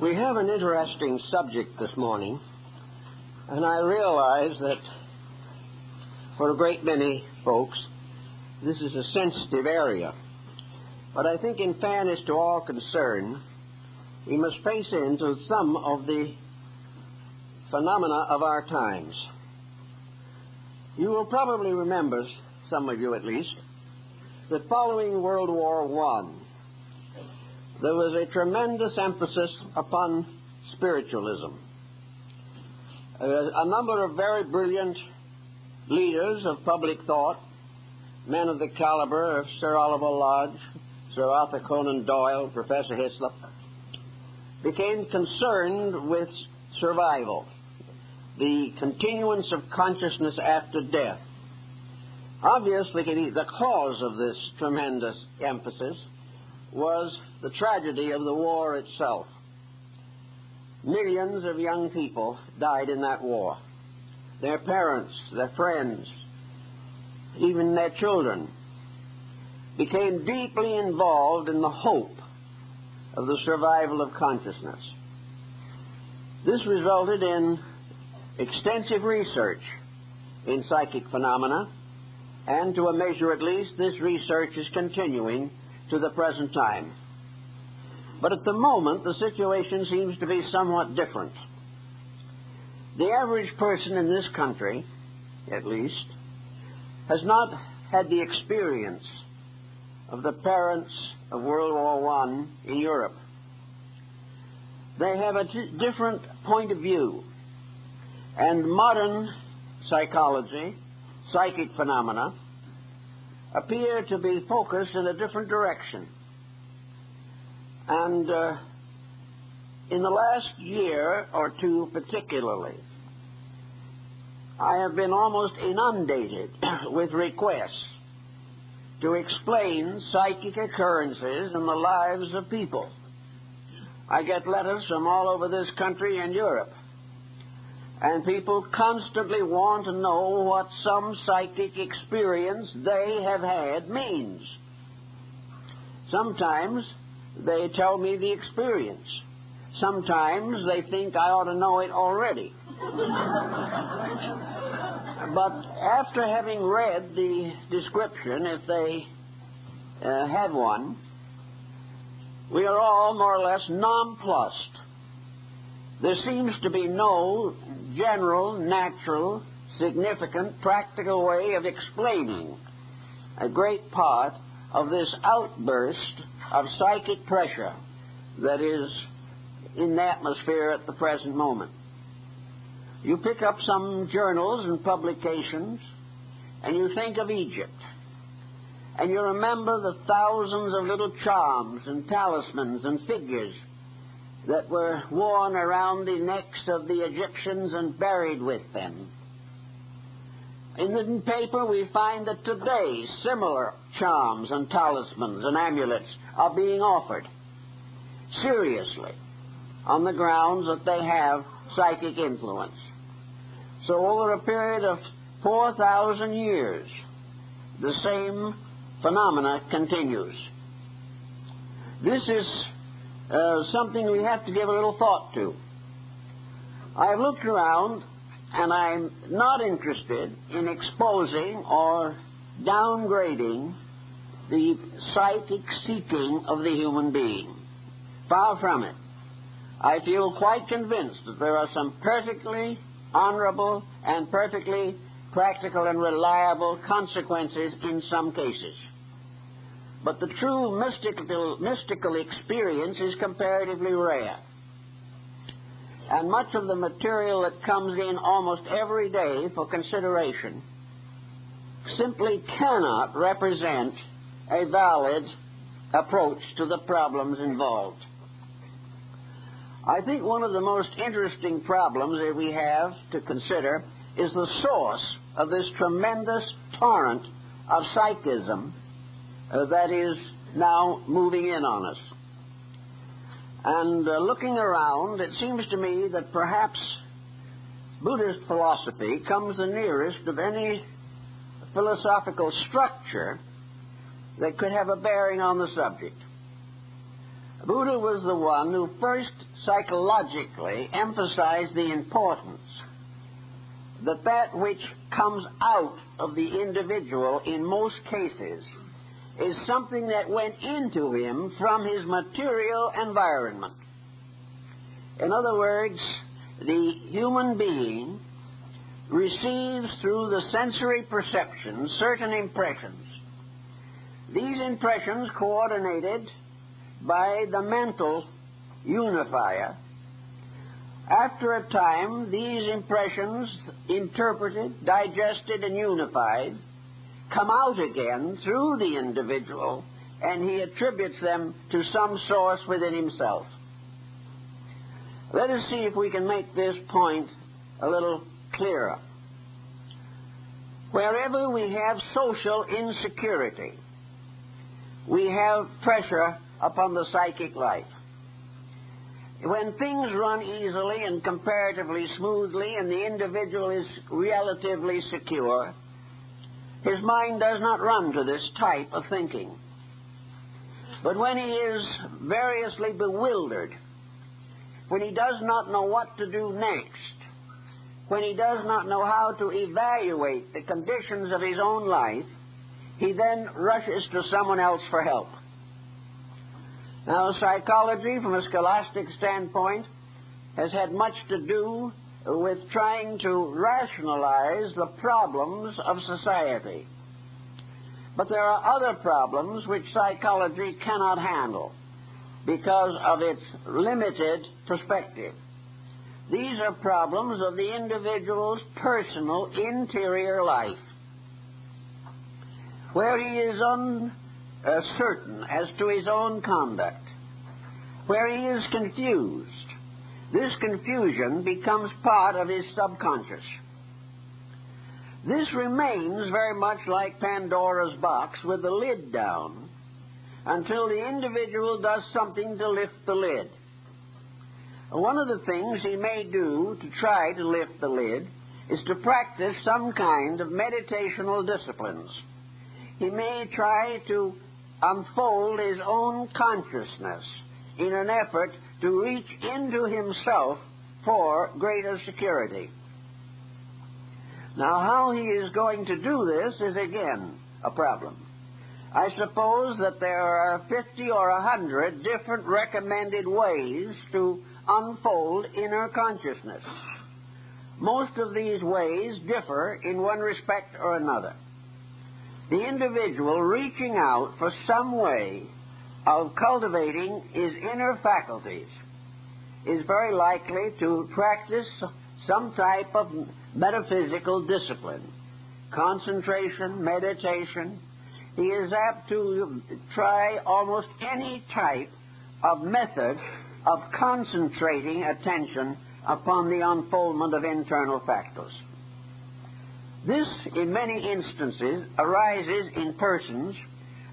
We have an interesting subject this morning, and I realize that for a great many folks, this is a sensitive area. But I think in fairness to all concerned, we must face into some of the phenomena of our times. You will probably remember, some of you at least, that following World War I, there was a tremendous emphasis upon spiritualism. A number of very brilliant leaders of public thought, men of the caliber of Sir Oliver Lodge, Sir Arthur Conan Doyle, Professor Hislop, became concerned with survival, the continuance of consciousness after death. Obviously, the cause of this tremendous emphasis was the tragedy of the war itself. Millions of young people died in that war. Their parents, their friends, even their children became deeply involved in the hope of the survival of consciousness. This resulted in extensive research in psychic phenomena, and to a measure at least, this research is continuing to the present time. But at the moment, the situation seems to be somewhat different. The average person in this country, at least, has not had the experience of the parents of World War I in Europe. They have a different point of view, and modern psychology, psychic phenomena, appear to be focused in a different direction. And in the last year or two particularly, I have been almost inundated with requests to explain psychic occurrences in the lives of people. I get letters from all over this country and Europe, and people constantly want to know what some psychic experience they have had means. Sometimes they tell me the experience. Sometimes they think I ought to know it already. But after having read the description, if they had one, we are all more or less nonplussed. There seems to be no general, natural, significant, practical way of explaining a great part of this outburst of psychic pressure that is in the atmosphere at the present moment. You pick up some journals and publications, and you think of Egypt, and you remember the thousands of little charms and talismans and figures that were worn around the necks of the Egyptians and buried with them. In the paper, we find that today similar charms and talismans and amulets are being offered seriously on the grounds that they have psychic influence. So over a period of 4,000 years, the same phenomena continues. This is something we have to give a little thought to. I've looked around, and I'm not interested in exposing or downgrading the psychic seeking of the human being. Far from it. I feel quite convinced that there are some perfectly honorable and perfectly practical and reliable consequences in some cases. But the true mystical experience is comparatively rare. And much of the material that comes in almost every day for consideration simply cannot represent a valid approach to the problems involved. I think one of the most interesting problems that we have to consider is the source of this tremendous torrent of psychism that is now moving in on us. And looking around, it seems to me that perhaps Buddhist philosophy comes the nearest of any philosophical structure that could have a bearing on the subject. Buddha was the one who first psychologically emphasized the importance that which comes out of the individual in most cases is something that went into him from his material environment. In other words, the human being receives through the sensory perception certain impressions. These impressions coordinated by the mental unifier. After a time, these impressions, interpreted, digested, and unified, come out again through the individual, and he attributes them to some source within himself. Let us see if we can make this point a little clearer. Wherever we have social insecurity, we have pressure upon the psychic life. When things run easily and comparatively smoothly and the individual is relatively secure, his mind does not run to this type of thinking. But when he is variously bewildered, when he does not know what to do next, when he does not know how to evaluate the conditions of his own life, he then rushes to someone else for help. Now, psychology, from a scholastic standpoint, has had much to do with trying to rationalize the problems of society. But there are other problems which psychology cannot handle because of its limited perspective. These are problems of the individual's personal interior life, where he is uncertain as to his own conduct, where he is confused. This confusion becomes part of his subconscious. This remains very much like Pandora's box with the lid down until the individual does something to lift the lid. One of the things he may do to try to lift the lid is to practice some kind of meditational disciplines. He may try to unfold his own consciousness in an effort to reach into himself for greater security. Now, how he is going to do this is again a problem. I suppose that there are 50 or 100 different recommended ways to unfold inner consciousness. Most of these ways differ in one respect or another. The individual reaching out for some way of cultivating his inner faculties is very likely to practice some type of metaphysical discipline, concentration, meditation. He is apt to try almost any type of method of concentrating attention upon the unfoldment of internal factors. This, in many instances, arises in persons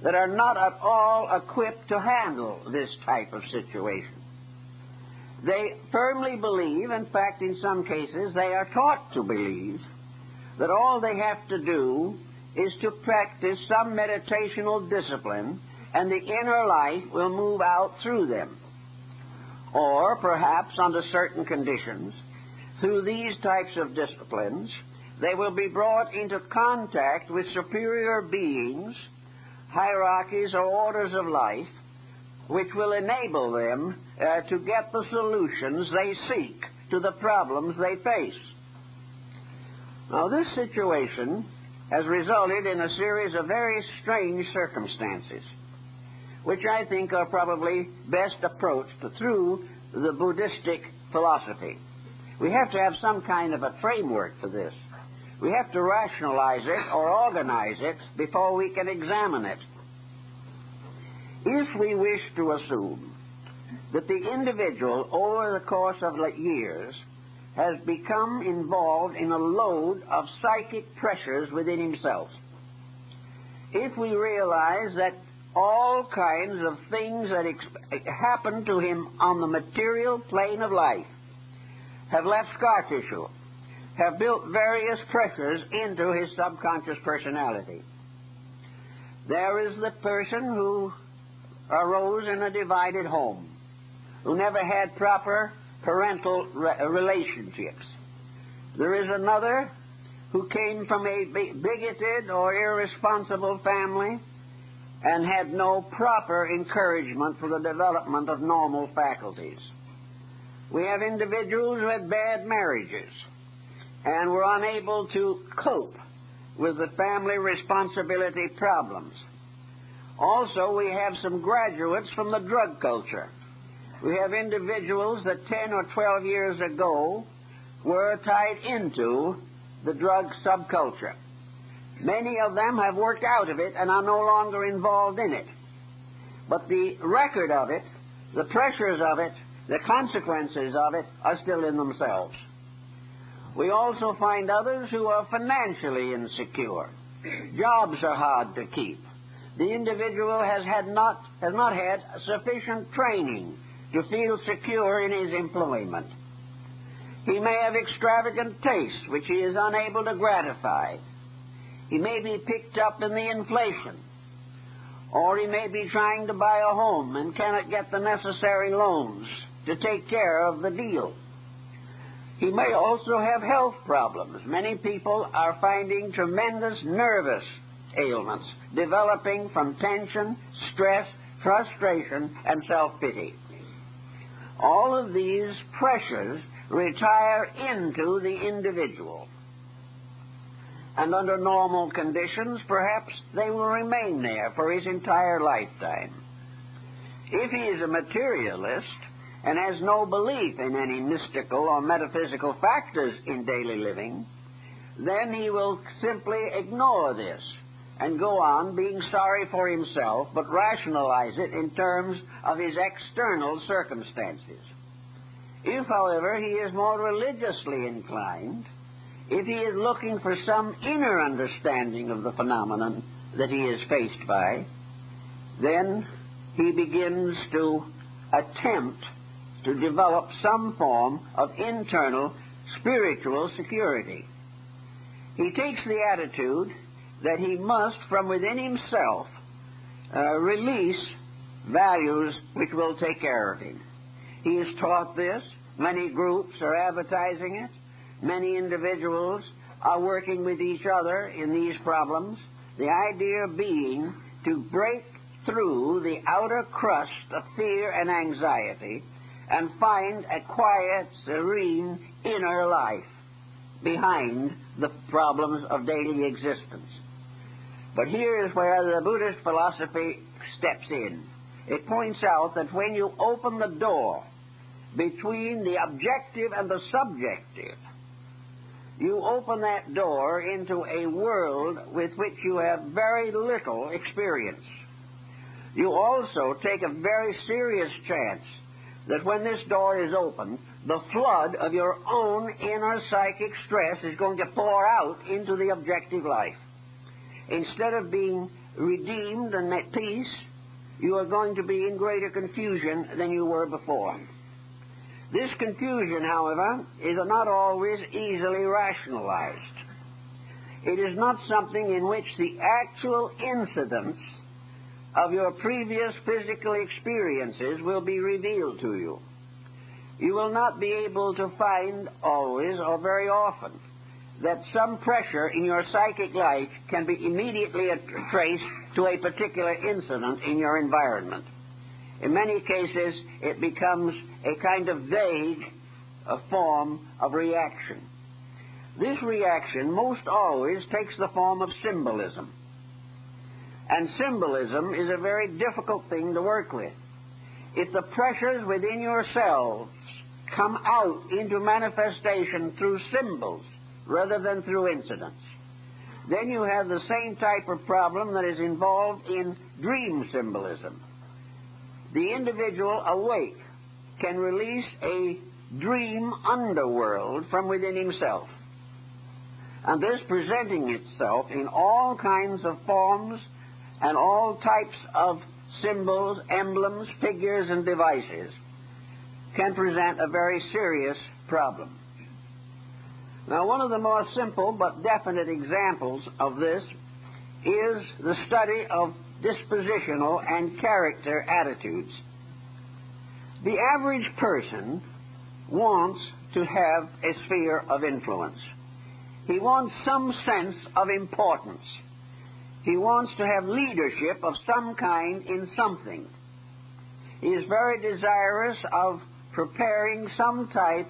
that are not at all equipped to handle this type of situation. They firmly believe, in fact, in some cases, they are taught to believe, that all they have to do is to practice some meditational discipline and the inner life will move out through them. Or, perhaps, under certain conditions, through these types of disciplines, they will be brought into contact with superior beings, hierarchies or orders of life, which will enable them to get the solutions they seek to the problems they face. Now, this situation has resulted in a series of very strange circumstances, which I think are probably best approached through the Buddhistic philosophy. We have to have some kind of a framework for this. We have to rationalize it or organize it before we can examine it. If we wish to assume that the individual over the course of years has become involved in a load of psychic pressures within himself, if we realize that all kinds of things that happen to him on the material plane of life have left scar tissue, have built various pressures into his subconscious personality. There is the person who arose in a divided home, who never had proper parental relationships. There is another who came from a bigoted or irresponsible family and had no proper encouragement for the development of normal faculties. We have individuals who had bad marriages and were unable to cope with the family responsibility problems. Also, we have some graduates from the drug culture. We have individuals that 10 or 12 years ago were tied into the drug subculture. Many of them have worked out of it and are no longer involved in it. But the record of it, the pressures of it, the consequences of it are still in themselves. We also find others who are financially insecure. Jobs are hard to keep. The individual has not had sufficient training to feel secure in his employment. He may have extravagant tastes which he is unable to gratify. He may be picked up in the inflation, or he may be trying to buy a home and cannot get the necessary loans to take care of the deal. He may also have health problems. Many people are finding tremendous nervous ailments developing from tension, stress, frustration, and self-pity. All of these pressures retire into the individual. And under normal conditions, perhaps they will remain there for his entire lifetime. If he is a materialist and has no belief in any mystical or metaphysical factors in daily living, then he will simply ignore this and go on being sorry for himself, but rationalize it in terms of his external circumstances. If, however, he is more religiously inclined, if he is looking for some inner understanding of the phenomenon that he is faced by, then he begins to attempt to develop some form of internal spiritual security. He takes the attitude that he must, from within himself, release values which will take care of him. He is taught this. Many groups are advertising it. Many individuals are working with each other in these problems. The idea being to break through the outer crust of fear and anxiety and find a quiet, serene inner life behind the problems of daily existence. But here is where the Buddhist philosophy steps in. It points out that when you open the door between the objective and the subjective, you open that door into a world with which you have very little experience. You also take a very serious chance that when this door is opened, the flood of your own inner psychic stress is going to pour out into the objective life. Instead of being redeemed and at peace, you are going to be in greater confusion than you were before. This confusion, however, is not always easily rationalized. It is not something in which the actual incidents of your previous physical experiences will be revealed to you. You will not be able to find always or very often that some pressure in your psychic life can be immediately traced to a particular incident in your environment. In many cases, it becomes a kind of vague form of reaction. This reaction most always takes the form of symbolism. And symbolism is a very difficult thing to work with. If the pressures within yourselves come out into manifestation through symbols rather than through incidents, then you have the same type of problem that is involved in dream symbolism. The individual awake can release a dream underworld from within himself, and this presenting itself in all kinds of forms and all types of symbols, emblems, figures, and devices can present a very serious problem. Now, one of the more simple but definite examples of this is the study of dispositional and character attitudes. The average person wants to have a sphere of influence. He wants some sense of importance. He wants to have leadership of some kind in something. He is very desirous of preparing some type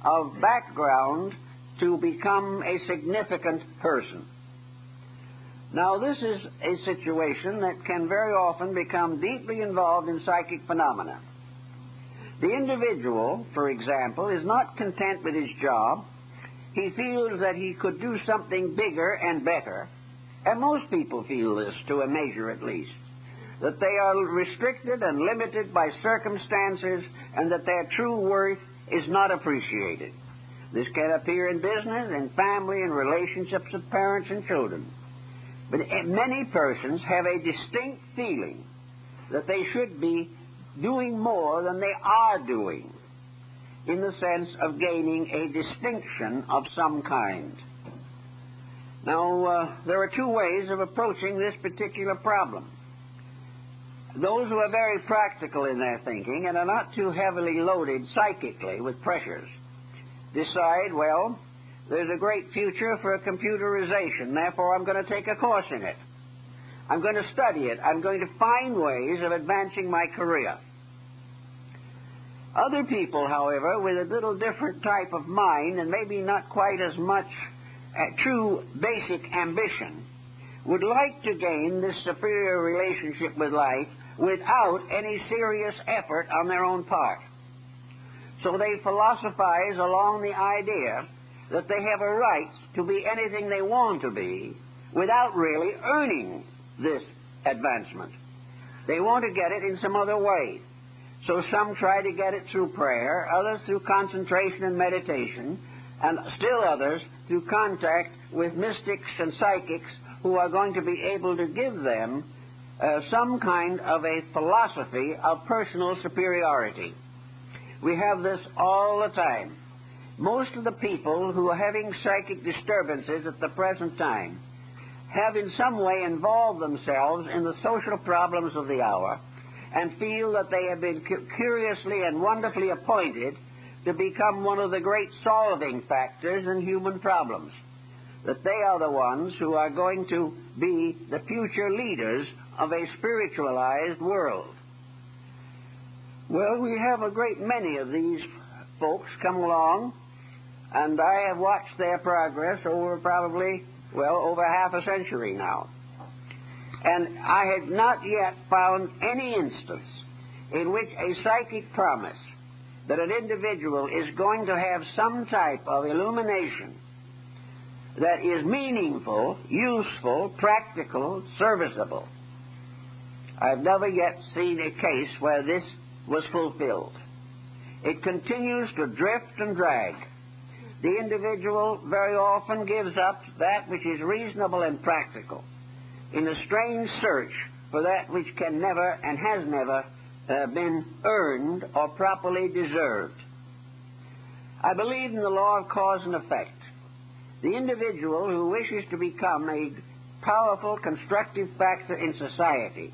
of background to become a significant person. Now, this is a situation that can very often become deeply involved in psychic phenomena. The individual, for example, is not content with his job. He feels that he could do something bigger and better, and most people feel this to a measure at least, that they are restricted and limited by circumstances and that their true worth is not appreciated. This can appear in business, in family, in relationships of parents and children. But many persons have a distinct feeling that they should be doing more than they are doing, in the sense of gaining a distinction of some kind. Now, there are two ways of approaching this particular problem. Those who are very practical in their thinking and are not too heavily loaded psychically with pressures decide, well, there's a great future for computerization, therefore I'm going to take a course in it. I'm going to study it. I'm going to find ways of advancing my career. Other people, however, with a little different type of mind and maybe not quite as much true basic ambition, would like to gain this superior relationship with life without any serious effort on their own part. So they philosophize along the idea that they have a right to be anything they want to be without really earning this advancement. They want to get it in some other way. So some try to get it through prayer, others through concentration and meditation, and still others through contact with mystics and psychics who are going to be able to give them some kind of a philosophy of personal superiority. We have this all the time. Most of the people who are having psychic disturbances at the present time have in some way involved themselves in the social problems of the hour and feel that they have been curiously and wonderfully appointed to become one of the great solving factors in human problems, that they are the ones who are going to be the future leaders of a spiritualized world. Well, we have a great many of these folks come along, and I have watched their progress over probably, over half a century now. And I have not yet found any instance in which a psychic promise that an individual is going to have some type of illumination that is meaningful, useful, practical, serviceable. I've never yet seen a case where this was fulfilled. It continues to drift and drag. The individual very often gives up that which is reasonable and practical in a strange search for that which can never and has never been earned or properly deserved. I believe in the law of cause and effect. The individual who wishes to become a powerful, constructive factor in society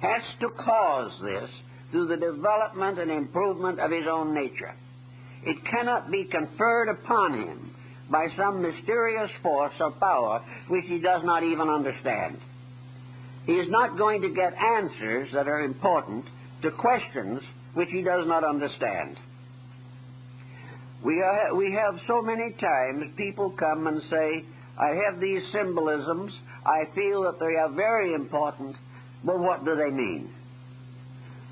has to cause this through the development and improvement of his own nature. It cannot be conferred upon him by some mysterious force or power which he does not even understand. He is not going to get answers that are important to questions which he does not understand. We have so many times people come and say, I have these symbolisms, I feel that they are very important, but what do they mean?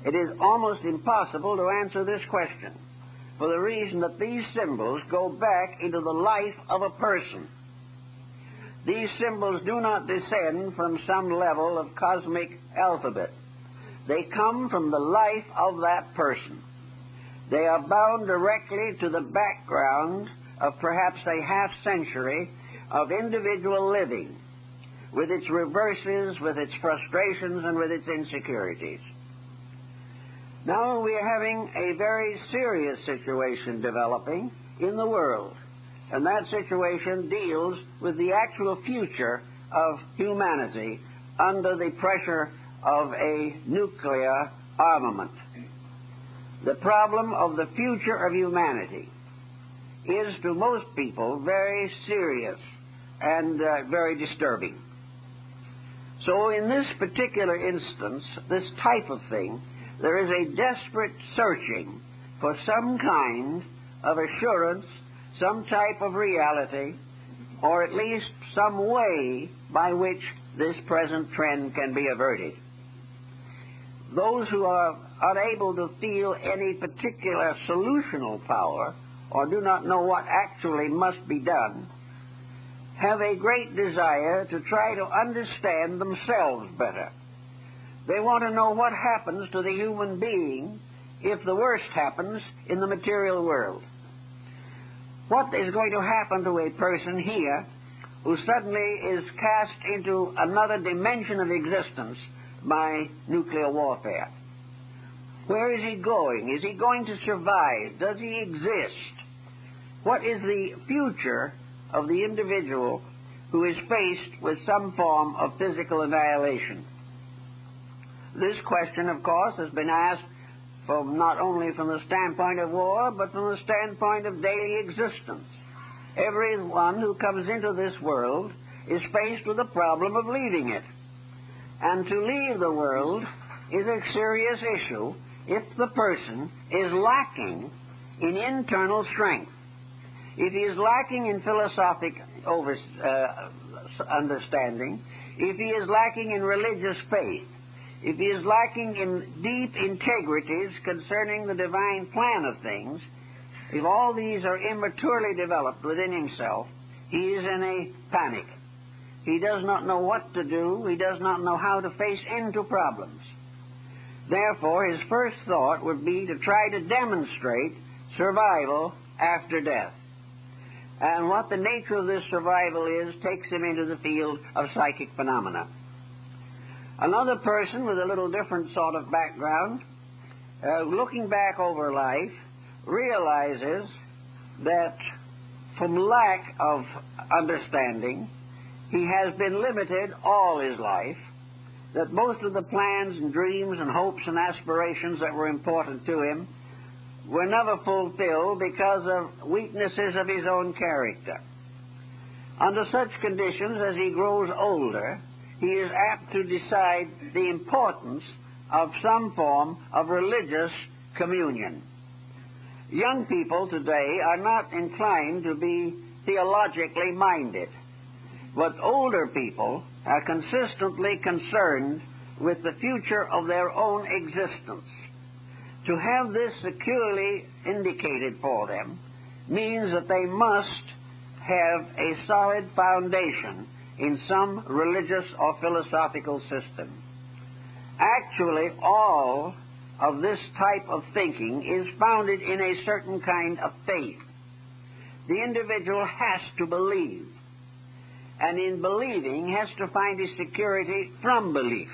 It is almost impossible to answer this question, for the reason that these symbols go back into the life of a person. These symbols do not descend from some level of cosmic alphabet. They come from the life of that person. They are bound directly to the background of perhaps a half-century of individual living, with its reverses, with its frustrations, and with its insecurities. Now we are having a very serious situation developing in the world, and that situation deals with the actual future of humanity under the pressure of a nuclear armament. The problem of the future of humanity is to most people very serious and very disturbing. So in this particular instance, this type of thing, there is a desperate searching for some kind of assurance, some type of reality, or at least some way by which this present trend can be averted. Those who are unable to feel any particular solutional power or do not know what actually must be done have a great desire to try to understand themselves better. They want to know what happens to the human being if the worst happens in the material world. What is going to happen to a person here who suddenly is cast into another dimension of existence by nuclear warfare? Where is he going? Is he going to survive? Does he exist? What is the future of the individual who is faced with some form of physical annihilation? This question, of course, has been asked not only from the standpoint of war, but from the standpoint of daily existence. Everyone who comes into this world is faced with the problem of leaving it. And to leave the world is a serious issue if the person is lacking in internal strength. If he is lacking in philosophic understanding, if he is lacking in religious faith, if he is lacking in deep integrities concerning the divine plan of things, if all these are immaturely developed within himself, he is in a panic. He does not know what to do. He does not know how to face into problems. Therefore, his first thought would be to try to demonstrate survival after death. And what the nature of this survival is takes him into the field of psychic phenomena. Another person with a little different sort of background, looking back over life, realizes that from lack of understanding, he has been limited all his life, that most of the plans and dreams and hopes and aspirations that were important to him were never fulfilled because of weaknesses of his own character. Under such conditions, as he grows older, he is apt to decide the importance of some form of religious communion. Young people today are not inclined to be theologically minded, but older people are consistently concerned with the future of their own existence. To have this securely indicated for them means that they must have a solid foundation in some religious or philosophical system. Actually, all of this type of thinking is founded in a certain kind of faith. The individual has to believe, and in believing has to find his security from belief,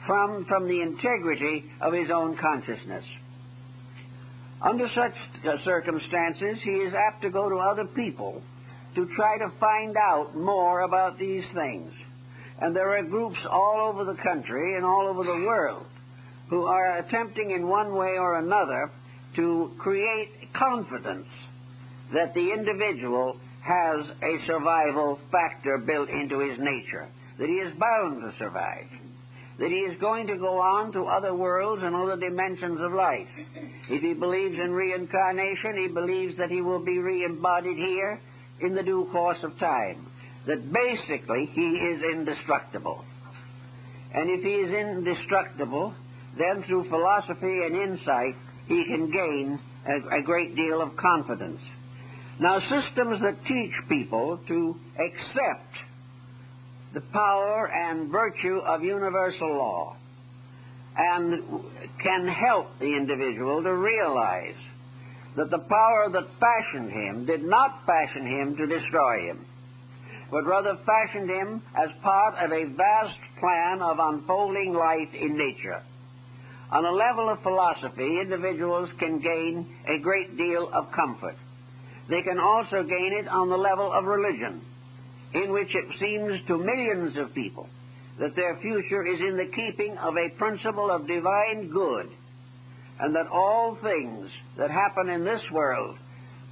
from the integrity of his own consciousness. Under such circumstances, he is apt to go to other people to try to find out more about these things. And there are groups all over the country and all over the world who are attempting in one way or another to create confidence that the individual has a survival factor built into his nature, that he is bound to survive, that he is going to go on to other worlds and other dimensions of life. If he believes in reincarnation, he believes that he will be re-embodied here in the due course of time, that basically he is indestructible. And if he is indestructible, then through philosophy and insight, he can gain a great deal of confidence. Now, systems that teach people to accept the power and virtue of universal law and can help the individual to realize that the power that fashioned him did not fashion him to destroy him, but rather fashioned him as part of a vast plan of unfolding life in nature. On a level of philosophy, individuals can gain a great deal of comfort. They can also gain it on the level of religion, in which it seems to millions of people that their future is in the keeping of a principle of divine good, and that all things that happen in this world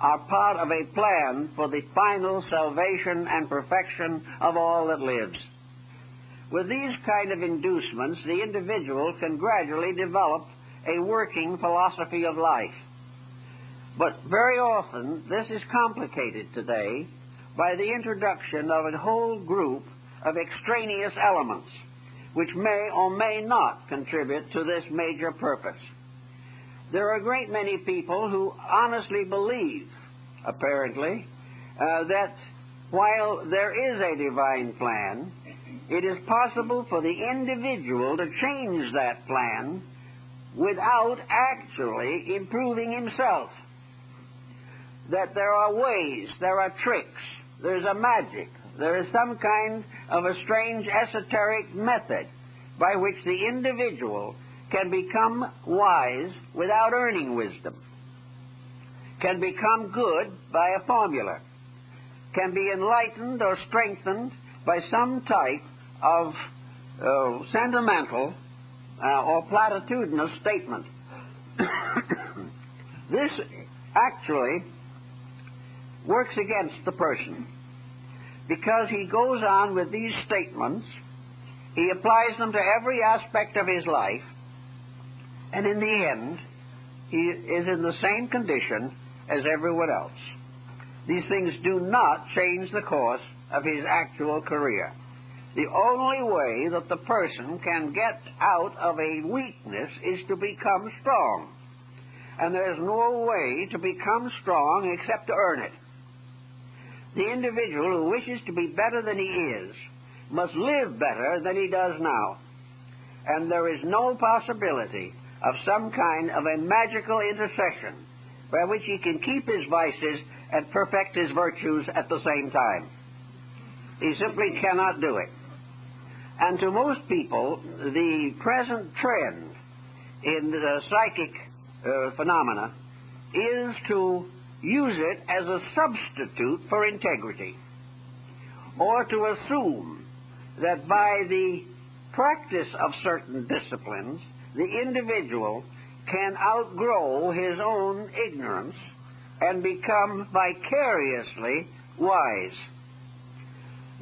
are part of a plan for the final salvation and perfection of all that lives. With these kind of inducements, the individual can gradually develop a working philosophy of life. But very often, this is complicated today by the introduction of a whole group of extraneous elements, which may or may not contribute to this major purpose. There are a great many people who honestly believe, apparently, that while there is a divine plan, it is possible for the individual to change that plan without actually improving himself. That there are ways, there are tricks, there's a magic, there is some kind of a strange esoteric method by which the individual can become wise without earning wisdom, can become good by a formula, can be enlightened or strengthened by some type of sentimental or platitudinous statement. This actually works against the person, because he goes on with these statements, he applies them to every aspect of his life, and in the end, he is in the same condition as everyone else. These things do not change the course of his actual career. The only way that the person can get out of a weakness is to become strong. And there's no way to become strong except to earn it. The individual who wishes to be better than he is must live better than he does now. And there is no possibility of some kind of a magical intercession by which he can keep his vices and perfect his virtues at the same time. He simply cannot do it. And to most people, the present trend in the psychic phenomena is to use it as a substitute for integrity, or to assume that by the practice of certain disciplines, the individual can outgrow his own ignorance and become vicariously wise.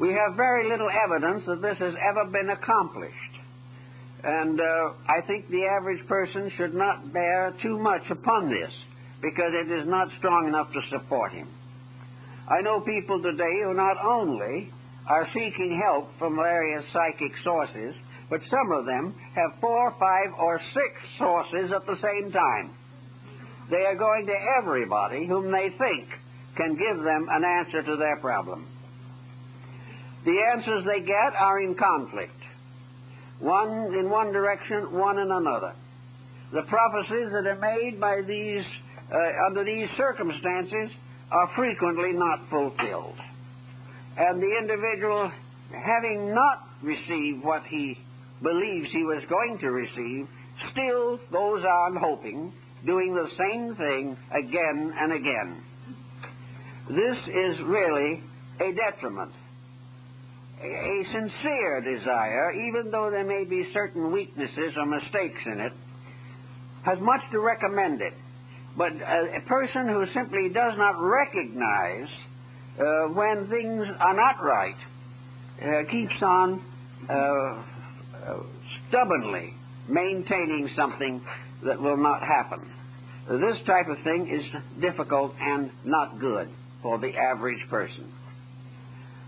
We have very little evidence that this has ever been accomplished, and I think the average person should not bear too much upon this, because it is not strong enough to support him. I know people today who not only are seeking help from various psychic sources, but some of them have 4, 5, or 6 sources at the same time. They are going to everybody whom they think can give them an answer to their problem. The answers they get are in conflict, one in one direction, one in another. The prophecies that are made by these under these circumstances are frequently not fulfilled. And the individual, having not received what he believes he was going to receive, still goes on hoping, doing the same thing again and again. This is really a detriment. A sincere desire, even though there may be certain weaknesses or mistakes in it, has much to recommend it. But a person who simply does not recognize when things are not right keeps on stubbornly maintaining something that will not happen. This type of thing is difficult and not good for the average person.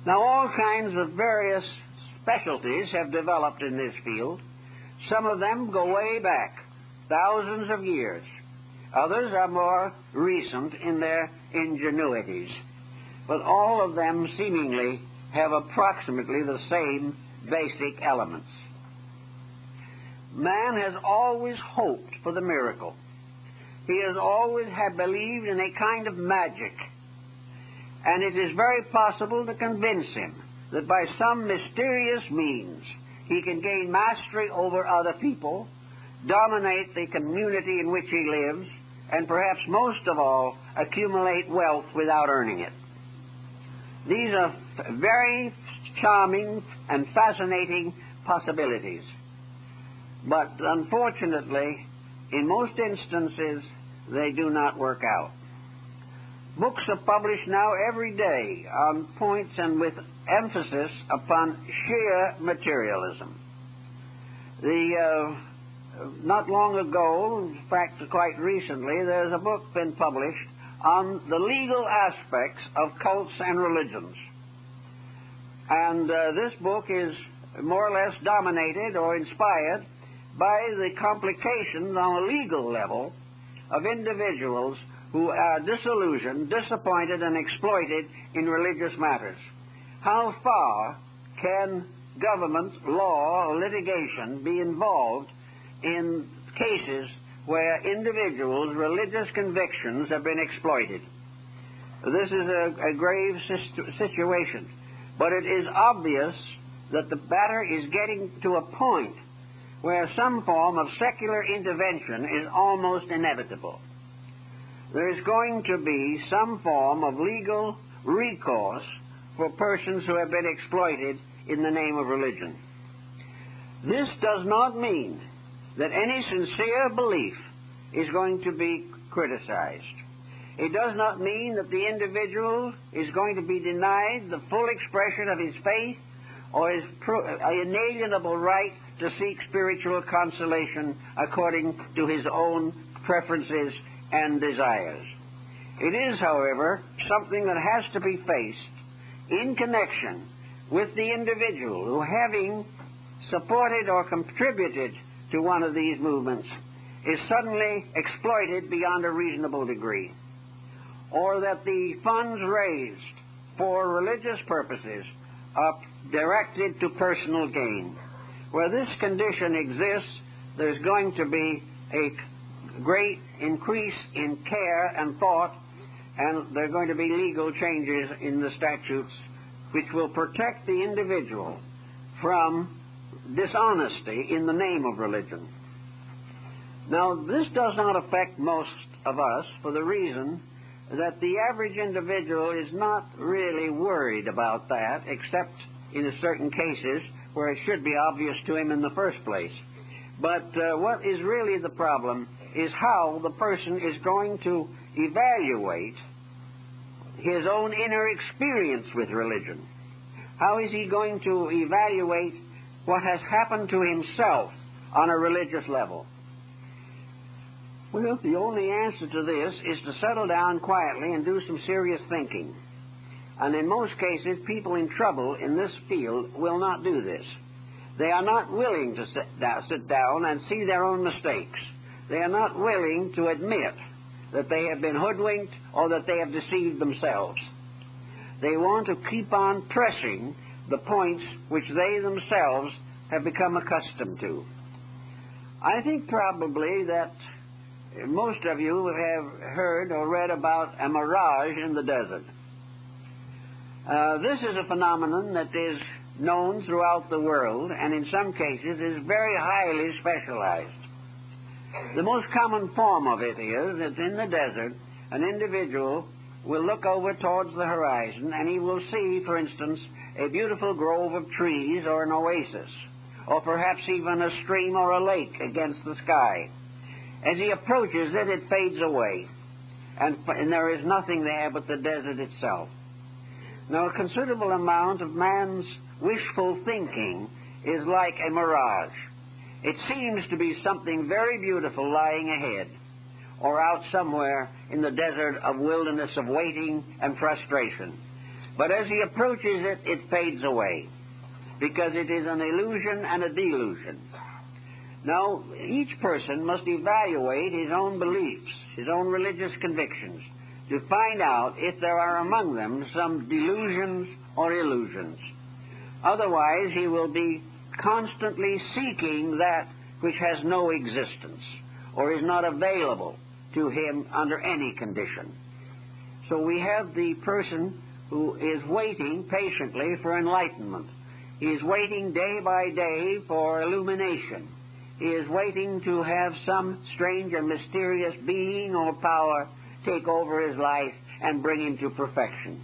Now, all kinds of various specialties have developed in this field. Some of them go way back, thousands of years. Others are more recent in their ingenuities. But all of them seemingly have approximately the same basic elements. Man has always hoped for the miracle. He has always believed in a kind of magic. And it is very possible to convince him that by some mysterious means he can gain mastery over other people, dominate the community in which he lives, and perhaps most of all, accumulate wealth without earning it. These are very charming and fascinating possibilities. But unfortunately, in most instances, they do not work out. Books are published now every day on points and with emphasis upon sheer materialism. Not long ago, in fact quite recently, there's a book been published on the legal aspects of cults and religions. And this book is more or less dominated or inspired by the complications on a legal level of individuals who are disillusioned, disappointed, and exploited in religious matters. How far can government, law, or litigation be involved in cases where individuals' religious convictions have been exploited? This is a grave situation, but it is obvious that the matter is getting to a point where some form of secular intervention is almost inevitable. There is going to be some form of legal recourse for persons who have been exploited in the name of religion. This does not mean that any sincere belief is going to be criticized. It does not mean that the individual is going to be denied the full expression of his faith or his inalienable right to seek spiritual consolation according to his own preferences and desires. It is, however, something that has to be faced in connection with the individual who, having supported or contributed to one of these movements, is suddenly exploited beyond a reasonable degree, or that the funds raised for religious purposes are directed to personal gain. Where this condition exists, there's going to be a great increase in care and thought, and there are going to be legal changes in the statutes which will protect the individual from dishonesty in the name of religion. Now, this does not affect most of us for the reason that the average individual is not really worried about that, except in certain cases where it should be obvious to him in the first place. But what is really the problem is how the person is going to evaluate his own inner experience with religion. How is he going to evaluate what has happened to himself on a religious level? Well, the only answer to this is to settle down quietly and do some serious thinking. And in most cases, people in trouble in this field will not do this. They are not willing to sit down and see their own mistakes. They are not willing to admit that they have been hoodwinked or that they have deceived themselves. They want to keep on pressing the points which they themselves have become accustomed to. I think probably that most of you have heard or read about a mirage in the desert. This is a phenomenon that is known throughout the world, and in some cases is very highly specialized. The most common form of it is that in the desert, an individual will look over towards the horizon, and he will see, for instance, a beautiful grove of trees or an oasis, or perhaps even a stream or a lake against the sky. As he approaches it, it fades away, and there is nothing there but the desert itself. Now, a considerable amount of man's wishful thinking is like a mirage. It seems to be something very beautiful lying ahead, or out somewhere in the desert of wilderness of waiting and frustration. But as he approaches it, it fades away, because it is an illusion and a delusion. Now, each person must evaluate his own beliefs, his own religious convictions, to find out if there are among them some delusions or illusions. Otherwise, he will be constantly seeking that which has no existence or is not available to him under any condition. So we have the person who is waiting patiently for enlightenment. He is waiting day by day for illumination. He is waiting to have some strange and mysterious being or power take over his life and bring him to perfection.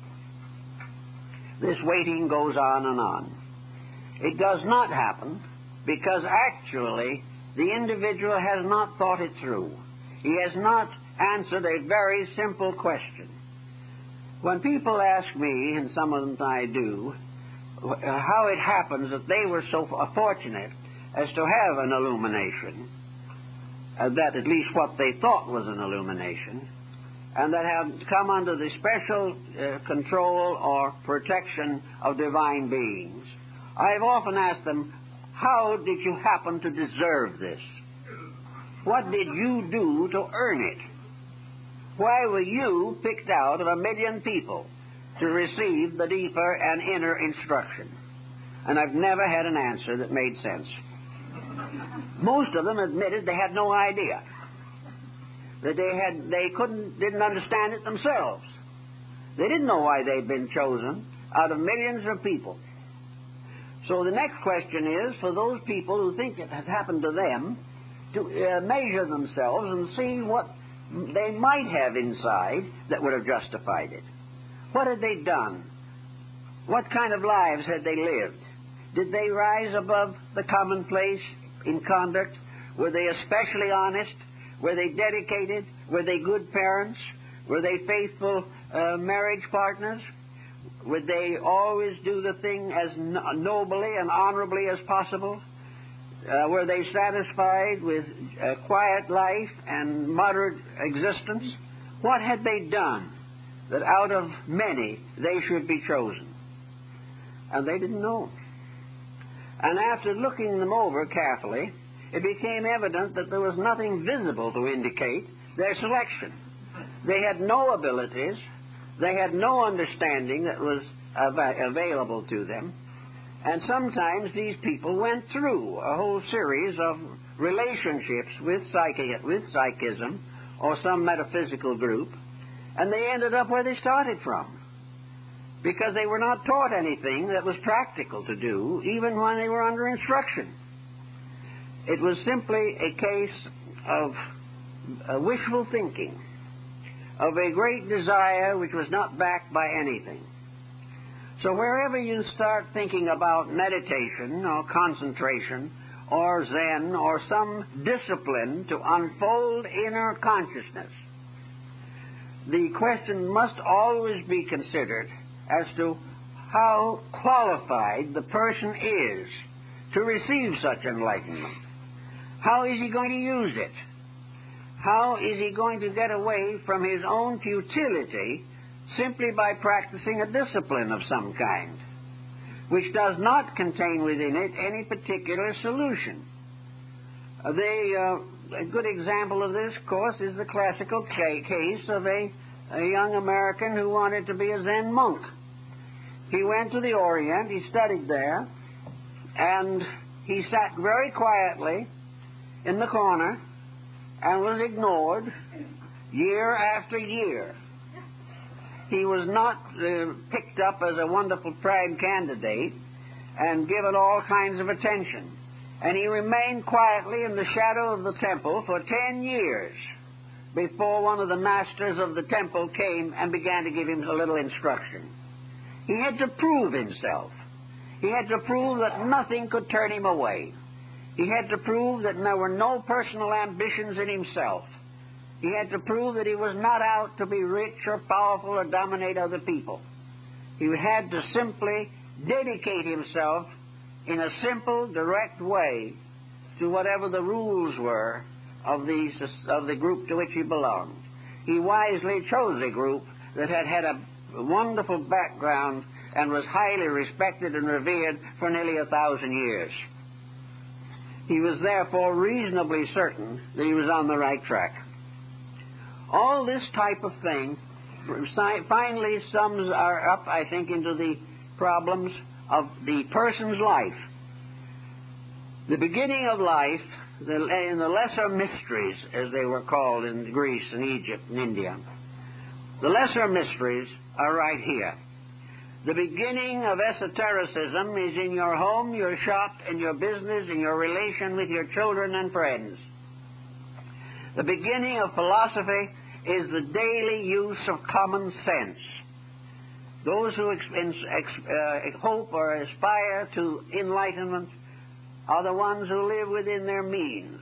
This waiting goes on and on. It does not happen because actually the individual has not thought it through. He has not answered a very simple question. When people ask me, and some of them I do, how it happens that they were so fortunate as to have an illumination, that at least what they thought was an illumination, and that have come under the special control or protection of divine beings, I've often asked them, how did you happen to deserve this? What did you do to earn it? Why were you picked out of 1 million people to receive the deeper and inner instruction? And I've never had an answer that made sense. Most of them admitted they had no idea, that they didn't understand it themselves. They didn't know why they'd been chosen out of millions of people. So the next question is for those people who think it has happened to them to measure themselves and see what they might have inside that would have justified it. What had they done? What kind of lives had they lived? Did they rise above the commonplace in conduct? Were they especially honest? Were they dedicated? Were they good parents? Were they faithful marriage partners? Would they always do the thing as nobly and honorably as possible? Were they satisfied with a quiet life and moderate existence? What had they done that out of many they should be chosen? And they didn't know. And after looking them over carefully, it became evident that there was nothing visible to indicate their selection. They had no abilities. They had no understanding that was available to them. And sometimes these people went through a whole series of relationships with psychism or some metaphysical group, and they ended up where they started from, because they were not taught anything that was practical to do, even when they were under instruction. It was simply a case of wishful thinking, of a great desire which was not backed by anything. So wherever you start thinking about meditation or concentration or Zen or some discipline to unfold inner consciousness, the question must always be considered as to how qualified the person is to receive such enlightenment. How is he going to use it? How is he going to get away from his own futility simply by practicing a discipline of some kind, which does not contain within it any particular solution? A good example of this, of course, is the classical case of a young American who wanted to be a Zen monk. He went to the Orient, he studied there, and he sat very quietly in the corner and was ignored year after year. He was not picked up as a wonderful prime candidate and given all kinds of attention. And he remained quietly in the shadow of the temple for 10 years before one of the masters of the temple came and began to give him a little instruction. He had to prove himself. He had to prove that nothing could turn him away. He had to prove that there were no personal ambitions in himself. He had to prove that he was not out to be rich or powerful or dominate other people. He had to simply dedicate himself in a simple, direct way to whatever the rules were of the group to which he belonged. He wisely chose a group that had had a wonderful background and was highly respected and revered for nearly 1,000 years. He was therefore reasonably certain that he was on the right track. All this type of thing finally sums up, I think, into the problems of the person's life. The beginning of life, in the lesser mysteries, as they were called in Greece and Egypt and India, the lesser mysteries are right here. The beginning of esotericism is in your home, your shop, and your business, and your relation with your children and friends. The beginning of philosophy is the daily use of common sense. Those who hope or aspire to enlightenment are the ones who live within their means,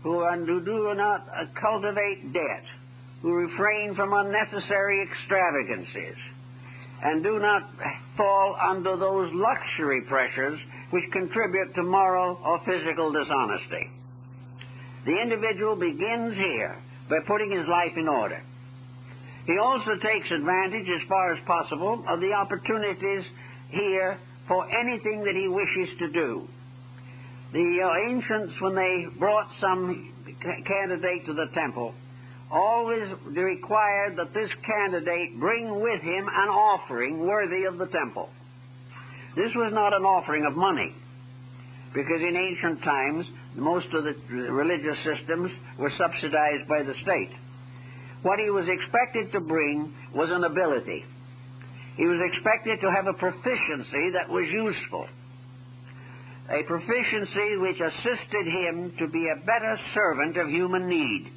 who do not cultivate debt, who refrain from unnecessary extravagances, and do not fall under those luxury pressures which contribute to moral or physical dishonesty. The individual begins here by putting his life in order. He also takes advantage, as far as possible, of the opportunities here for anything that he wishes to do. The ancients, when they brought some candidate to the temple, always required that this candidate bring with him an offering worthy of the temple. This was not an offering of money, because in ancient times, most of the religious systems were subsidized by the state. What he was expected to bring was an ability. He was expected to have a proficiency that was useful, a proficiency which assisted him to be a better servant of human need,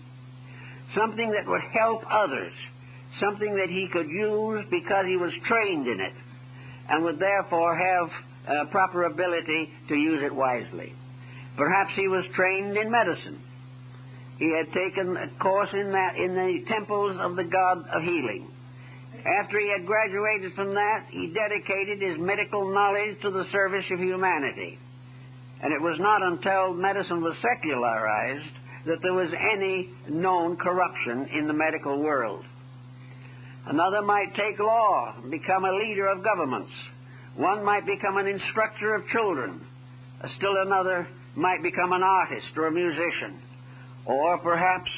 something that would help others, something that he could use because he was trained in it, and would therefore have proper ability to use it wisely. Perhaps he was trained in medicine. He had taken a course in the temples of the god of healing. After he had graduated from that, he dedicated his medical knowledge to the service of humanity. And it was not until medicine was secularized that there was any known corruption in the medical world. Another might take law and become a leader of governments. One might become an instructor of children. Still another might become an artist or a musician, or perhaps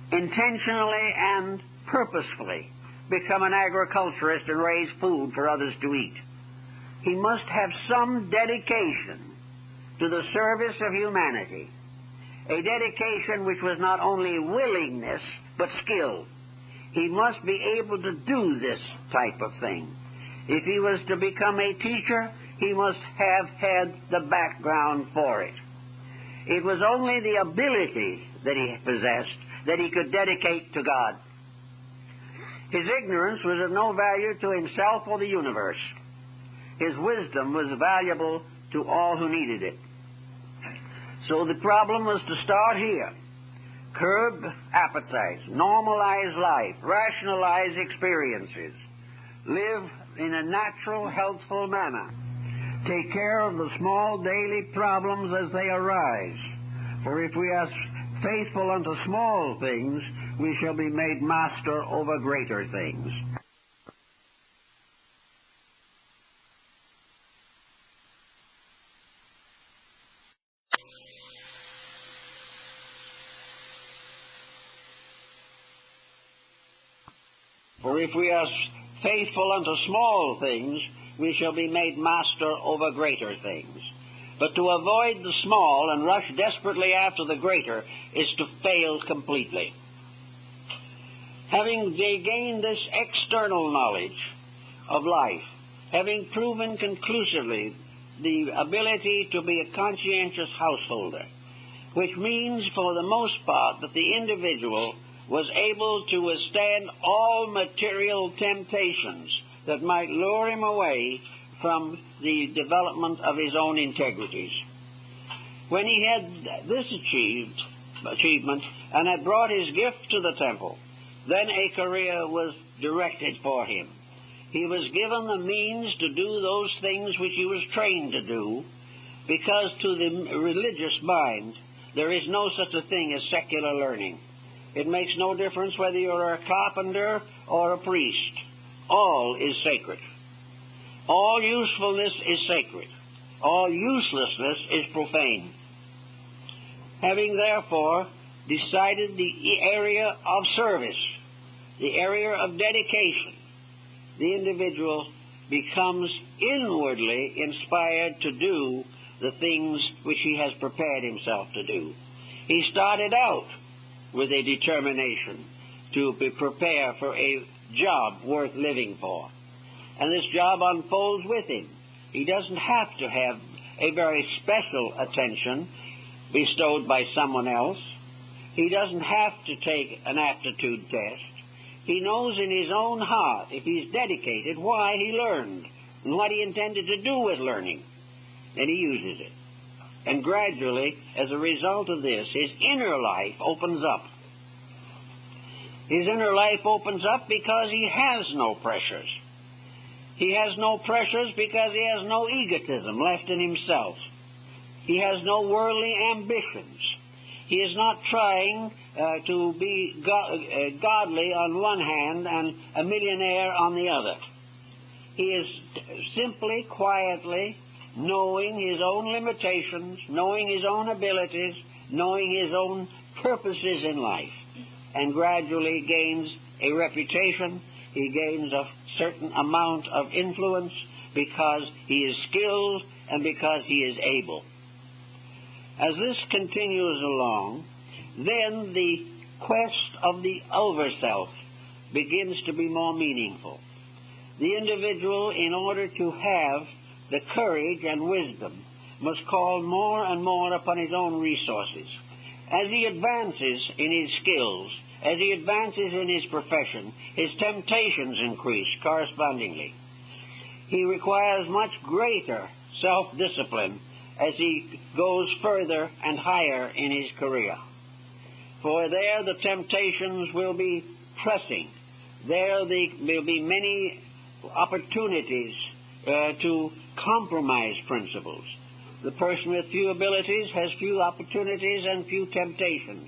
intentionally and purposefully become an agriculturist and raise food for others to eat. He must have some dedication to the service of humanity, a dedication which was not only willingness but skill. He must be able to do this type of thing. If he was to become a teacher, he must have had the background for it. It was only the ability that he possessed that he could dedicate to God. His ignorance was of no value to himself or the universe. His wisdom was valuable to all who needed it. So the problem was to start here. Curb appetites, normalize life, rationalize experiences, live in a natural, healthful manner. Take care of the small daily problems as they arise. For if we are faithful unto small things, we shall be made master over greater things. For if we are faithful unto small things, we shall be made master over greater things. But to avoid the small and rush desperately after the greater is to fail completely. Having gained this external knowledge of life, having proven conclusively the ability to be a conscientious householder, which means for the most part that the individual was able to withstand all material temptations that might lure him away from the development of his own integrities. When he had this achievement and had brought his gift to the temple, then a career was directed for him. He was given the means to do those things which he was trained to do, because to the religious mind there is no such a thing as secular learning. It makes no difference whether you're a carpenter or a priest. All is sacred. All usefulness is sacred. All uselessness is profane. Having therefore decided the area of service, the area of dedication, the individual becomes inwardly inspired to do the things which he has prepared himself to do. He started out with a determination to prepare for a job worth living for. And this job unfolds with him. He doesn't have to have a very special attention bestowed by someone else. He doesn't have to take an aptitude test. He knows in his own heart, if he's dedicated, why he learned and what he intended to do with learning. And he uses it. And gradually, as a result of this, his inner life opens up. His inner life opens up because he has no pressures. He has no pressures because he has no egotism left in himself. He has no worldly ambitions. He is not trying to be godly on one hand and a millionaire on the other. He is simply, quietly knowing his own limitations, knowing his own abilities, knowing his own purposes in life, and gradually gains a reputation. He gains a certain amount of influence because he is skilled and because he is able. As this continues along, then the quest of the over-self begins to be more meaningful. The individual, in order to have the courage and wisdom, must call more and more upon his own resources. As he advances in his skills, as he advances in his profession, his temptations increase correspondingly. He requires much greater self-discipline as he goes further and higher in his career. For there the temptations will be pressing. There will be many opportunities to compromise principles. The person with few abilities has few opportunities and few temptations.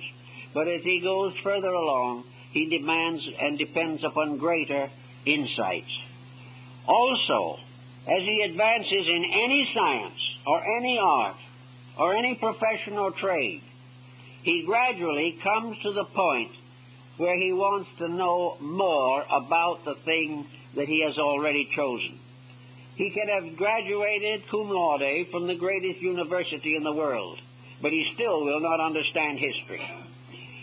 But as he goes further along, he demands and depends upon greater insights. Also, as he advances in any science or any art or any profession or trade, he gradually comes to the point where he wants to know more about the thing that he has already chosen. He can have graduated cum laude from the greatest university in the world, but he still will not understand history.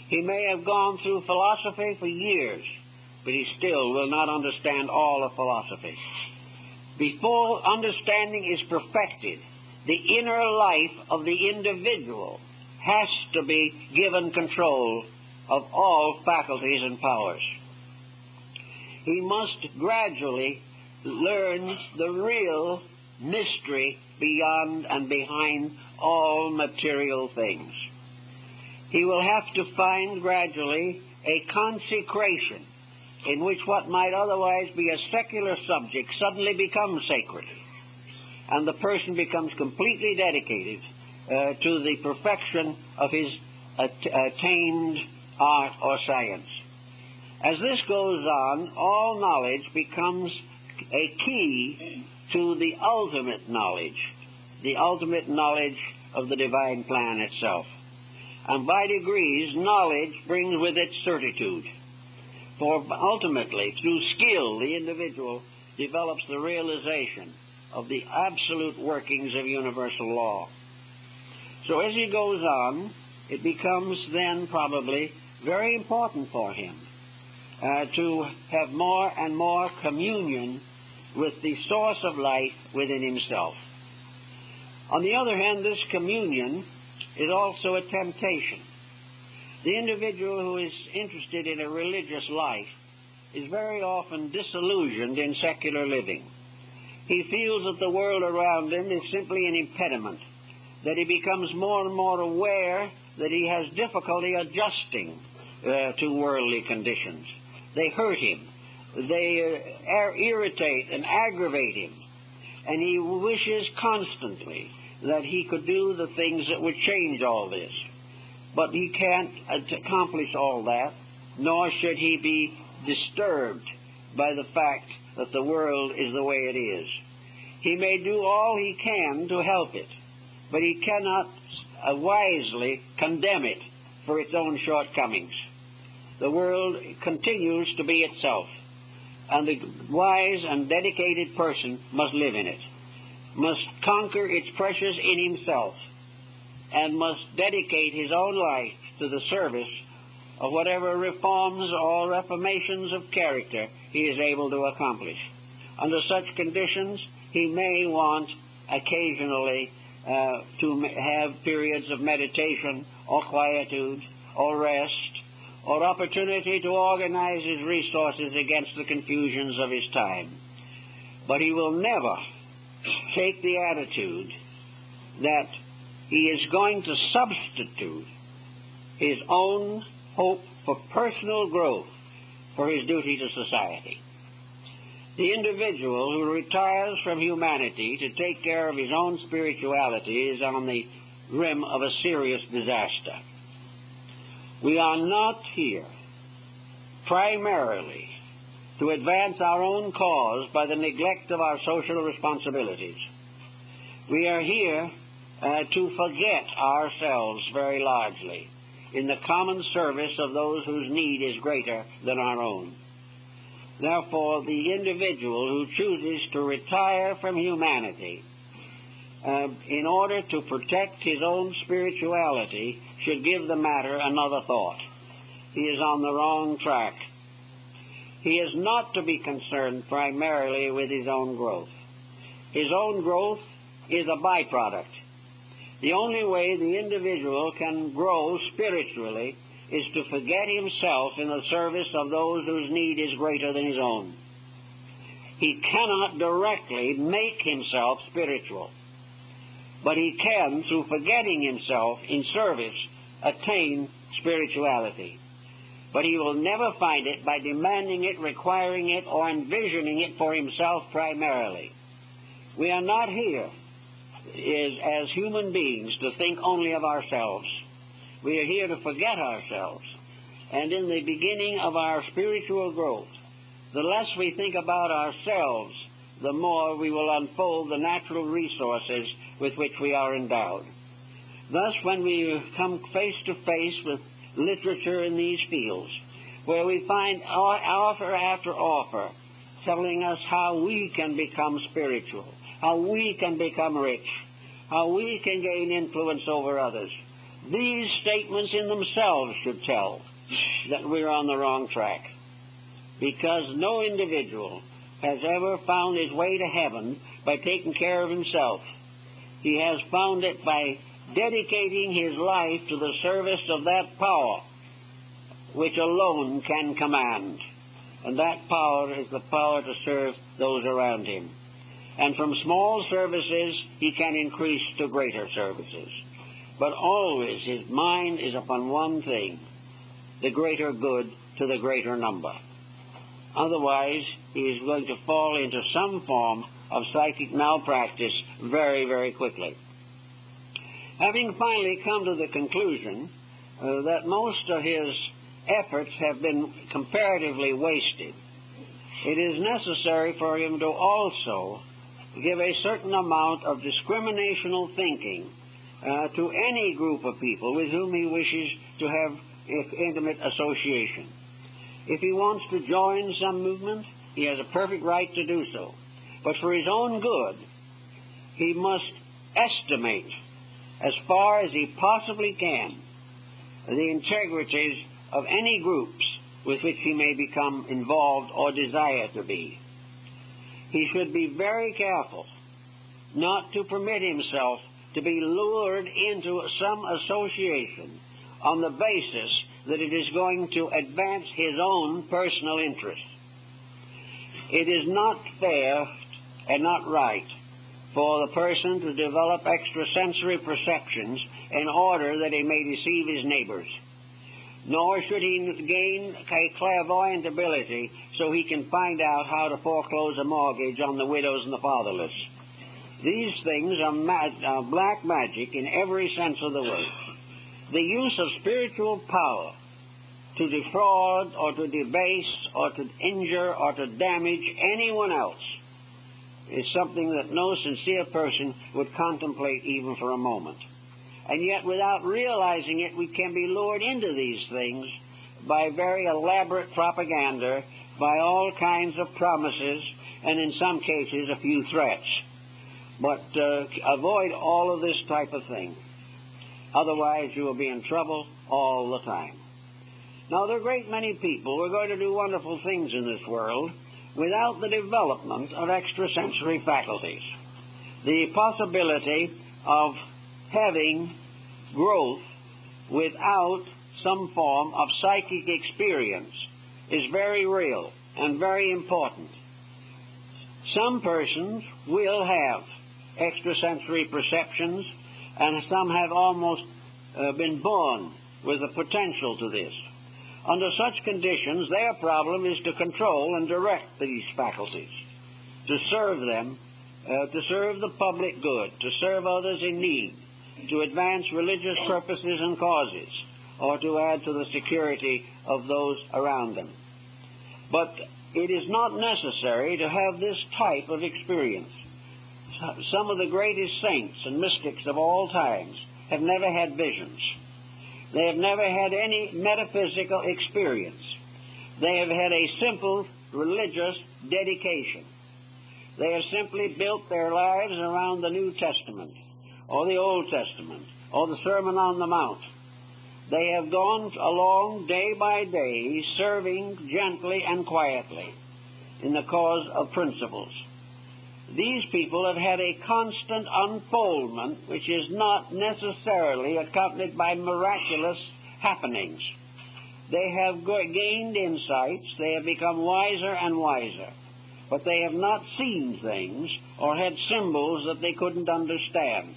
He may have gone through philosophy for years, but he still will not understand all of philosophy. Before understanding is perfected, the inner life of the individual has to be given control of all faculties and powers. He must gradually learn the real mystery beyond and behind all material things. He will have to find gradually a consecration in which what might otherwise be a secular subject suddenly becomes sacred, and the person becomes completely dedicated to the perfection of his attained art or science. As this goes on, all knowledge becomes a key to the ultimate knowledge of the divine plan itself. And by degrees, knowledge brings with it certitude. For ultimately, through skill, the individual develops the realization of the absolute workings of universal law. So as he goes on, it becomes then probably very important for him to have more and more communion with the source of life within himself. On the other hand, this communion is also a temptation. The individual who is interested in a religious life is very often disillusioned in secular living. He feels that the world around him is simply an impediment, that he becomes more and more aware that he has difficulty adjusting to worldly conditions. They hurt him. They irritate and aggravate him. And he wishes constantly that he could do the things that would change all this. But he can't accomplish all that, nor should he be disturbed by the fact that the world is the way it is. He may do all he can to help it, but he cannot wisely condemn it for its own shortcomings. The world continues to be itself, and the wise and dedicated person must live in it, must conquer its pressures in himself, and must dedicate his own life to the service of whatever reforms or reformations of character he is able to accomplish. Under such conditions, he may want occasionally to have periods of meditation or quietude or rest or opportunity to organize his resources against the confusions of his time. But he will never take the attitude that he is going to substitute his own hope for personal growth for his duty to society. The individual who retires from humanity to take care of his own spirituality is on the rim of a serious disaster. We are not here primarily to advance our own cause by the neglect of our social responsibilities. We are here to forget ourselves very largely in the common service of those whose need is greater than our own. Therefore, the individual who chooses to retire from humanity in order to protect his own spirituality should give the matter another thought. He is on the wrong track. He is not to be concerned primarily with his own growth. His own growth is a byproduct. The only way the individual can grow spiritually is to forget himself in the service of those whose need is greater than his own. He cannot directly make himself spiritual, but he can, through forgetting himself in service, attain spirituality. But he will never find it by demanding it, requiring it, or envisioning it for himself primarily. We are not here as human beings to think only of ourselves. We are here to forget ourselves. And in the beginning of our spiritual growth, the less we think about ourselves, the more we will unfold the natural resources with which we are endowed. Thus, when we come face to face with literature in these fields, where we find offer after offer telling us how we can become spiritual, how we can become rich, how we can gain influence over others, these statements in themselves should tell that we're on the wrong track, because no individual has ever found his way to heaven by taking care of himself. He has found it by dedicating his life to the service of that power which alone can command. And that power is the power to serve those around him. And from small services, he can increase to greater services. But always his mind is upon one thing, the greater good to the greater number. Otherwise, he is going to fall into some form of psychic malpractice very, very quickly. Having finally come to the conclusion that most of his efforts have been comparatively wasted, it is necessary for him to also give a certain amount of discriminational thinking to any group of people with whom he wishes to have intimate association. If he wants to join some movement, he has a perfect right to do so. But for his own good, he must estimate as far as he possibly can the integrities of any groups with which he may become involved or desire to be. He should be very careful not to permit himself to be lured into some association on the basis that it is going to advance his own personal interest. It is not fair and not right for the person to develop extrasensory perceptions in order that he may deceive his neighbors. Nor should he gain a clairvoyant ability so he can find out how to foreclose a mortgage on the widows and the fatherless. These things are black magic in every sense of the word. The use of spiritual power to defraud or to debase or to injure or to damage anyone else is something that no sincere person would contemplate even for a moment. And yet, without realizing it, we can be lured into these things by very elaborate propaganda, by all kinds of promises, and in some cases a few threats. But avoid all of this type of thing. Otherwise, you will be in trouble all the time. Now, there are a great many people who are going to do wonderful things in this world without the development of extrasensory faculties. The possibility of having growth without some form of psychic experience is very real and very important. Some persons will have extrasensory perceptions, and some have almost been born with the potential to this. Under such conditions, their problem is to control and direct these faculties, to serve them, to serve the public good, to serve others in need, to advance religious purposes and causes, or to add to the security of those around them. But it is not necessary to have this type of experience. Some of the greatest saints and mystics of all times have never had visions. They have never had any metaphysical experience. They have had a simple religious dedication. They have simply built their lives around the New Testament, or the Old Testament, or the Sermon on the Mount. They have gone along day by day, serving gently and quietly in the cause of principles. These people have had a constant unfoldment which is not necessarily accompanied by miraculous happenings. They have gained insights, they have become wiser and wiser, but they have not seen things or had symbols that they couldn't understand.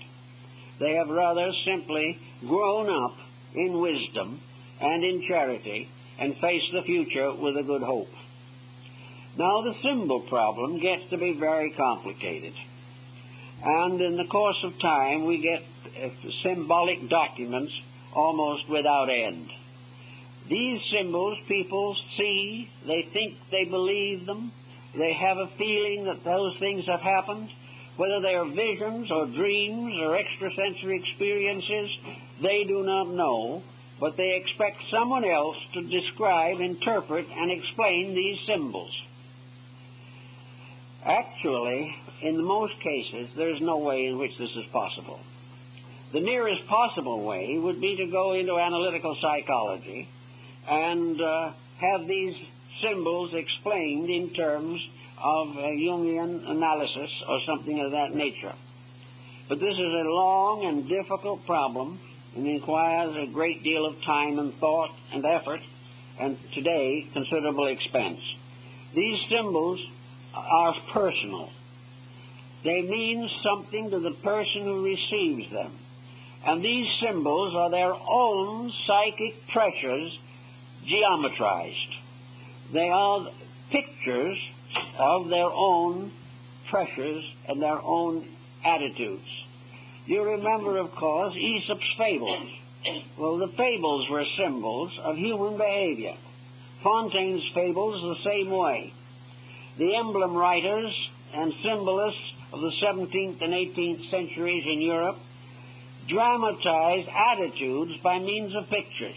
They have rather simply grown up in wisdom and in charity and faced the future with a good hope. Now, the symbol problem gets to be very complicated. And in the course of time, we get symbolic documents almost without end. These symbols people see, they think they believe them, they have a feeling that those things have happened. Whether they are visions or dreams or extrasensory experiences, they do not know, but they expect someone else to describe, interpret, and explain these symbols. Actually, in most cases, there's no way in which this is possible. The nearest possible way would be to go into analytical psychology and have these symbols explained in terms of Jungian analysis or something of that nature. But this is a long and difficult problem and requires a great deal of time and thought and effort, and today considerable expense. These symbols are personal. They mean something to the person who receives them. And these symbols are their own psychic pressures geometrized. They are pictures of their own pressures and their own attitudes. You remember, of course, Aesop's fables. Well, the fables were symbols of human behavior. Fontaine's fables the same way. The emblem writers and symbolists of the 17th and 18th centuries in Europe dramatized attitudes by means of pictures.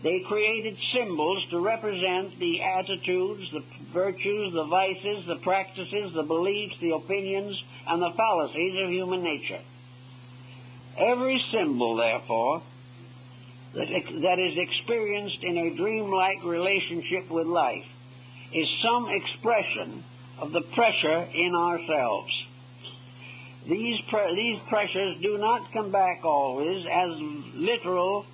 They created symbols to represent the attitudes, the virtues, the vices, the practices, the beliefs, the opinions, and the fallacies of human nature. Every symbol, therefore, that is experienced in a dreamlike relationship with life is some expression of the pressure in ourselves. These pressures do not come back always as literal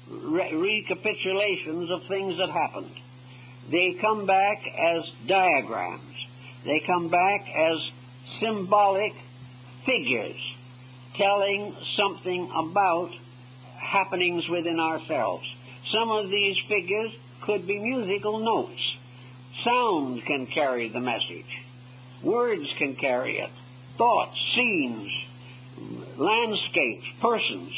recapitulations of things that happened. They come back as diagrams. They come back as symbolic figures telling something about happenings within ourselves. Some of these figures could be musical notes. Sound can carry the message. Words can carry it. Thoughts, scenes, landscapes, persons,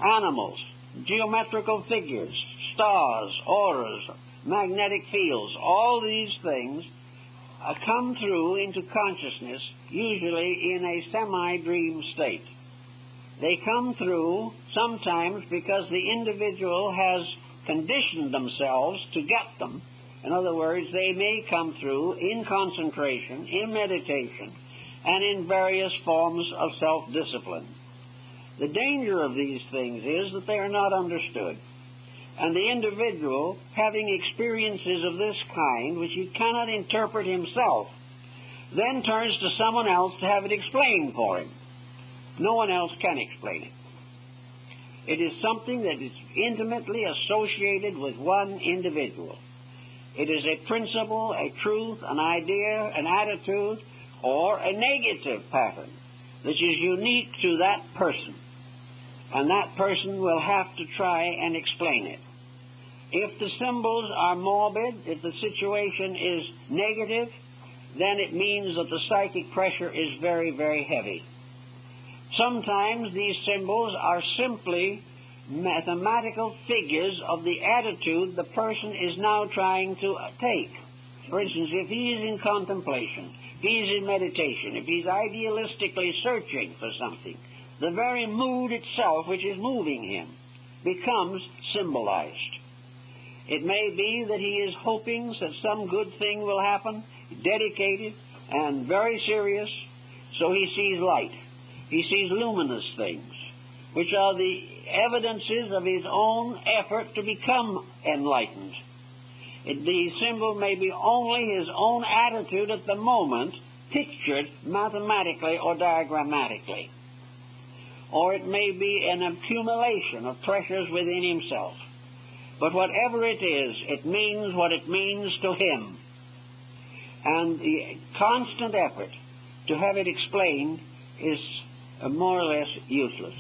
animals, geometrical figures, stars, auras, magnetic fields, all these things come through into consciousness, usually in a semi-dream state. They come through sometimes because the individual has conditioned themselves to get them. In other words, they may come through in concentration, in meditation, and in various forms of self-discipline. The danger of these things is that they are not understood. And the individual, having experiences of this kind, which he cannot interpret himself, then turns to someone else to have it explained for him. No one else can explain it. It is something that is intimately associated with one individual. It is a principle, a truth, an idea, an attitude, or a negative pattern that is unique to that person. And that person will have to try and explain it. If the symbols are morbid, if the situation is negative, then it means that the psychic pressure is very, very heavy. Sometimes these symbols are simply mathematical figures of the attitude the person is now trying to take. For instance, if he is in contemplation, if he is in meditation, if he's idealistically searching for something, the very mood itself which is moving him becomes symbolized. It may be that he is hoping that some good thing will happen, dedicated and very serious, so he sees light. He sees luminous things, which are the evidences of his own effort to become enlightened. The symbol may be only his own attitude at the moment, pictured mathematically or diagrammatically. Or it may be an accumulation of pressures within himself. But whatever it is, it means what it means to him. And the constant effort to have it explained is more or less useless.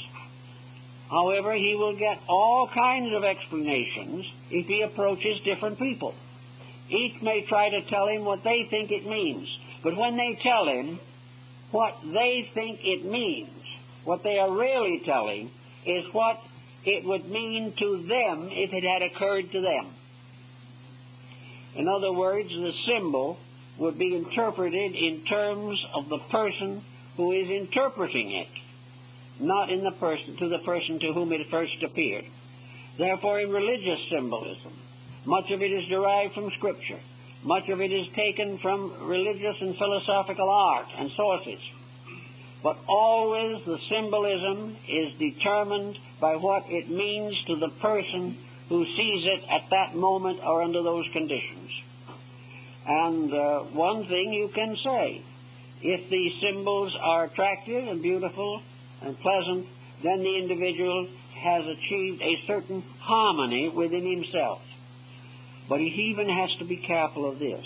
However, he will get all kinds of explanations if he approaches different people. Each may try to tell him what they think it means. But when they tell him what they think it means, what they are really telling is what it would mean to them if it had occurred to them. In other words, the symbol would be interpreted in terms of the person who is interpreting it, not in the person to the person to whom it first appeared. Therefore, in religious symbolism, much of it is derived from Scripture. Much of it is taken from religious and philosophical art and sources. But always the symbolism is determined by what it means to the person who sees it at that moment or under those conditions. And one thing you can say, if the symbols are attractive and beautiful and pleasant, then the individual has achieved a certain harmony within himself. But he even has to be careful of this,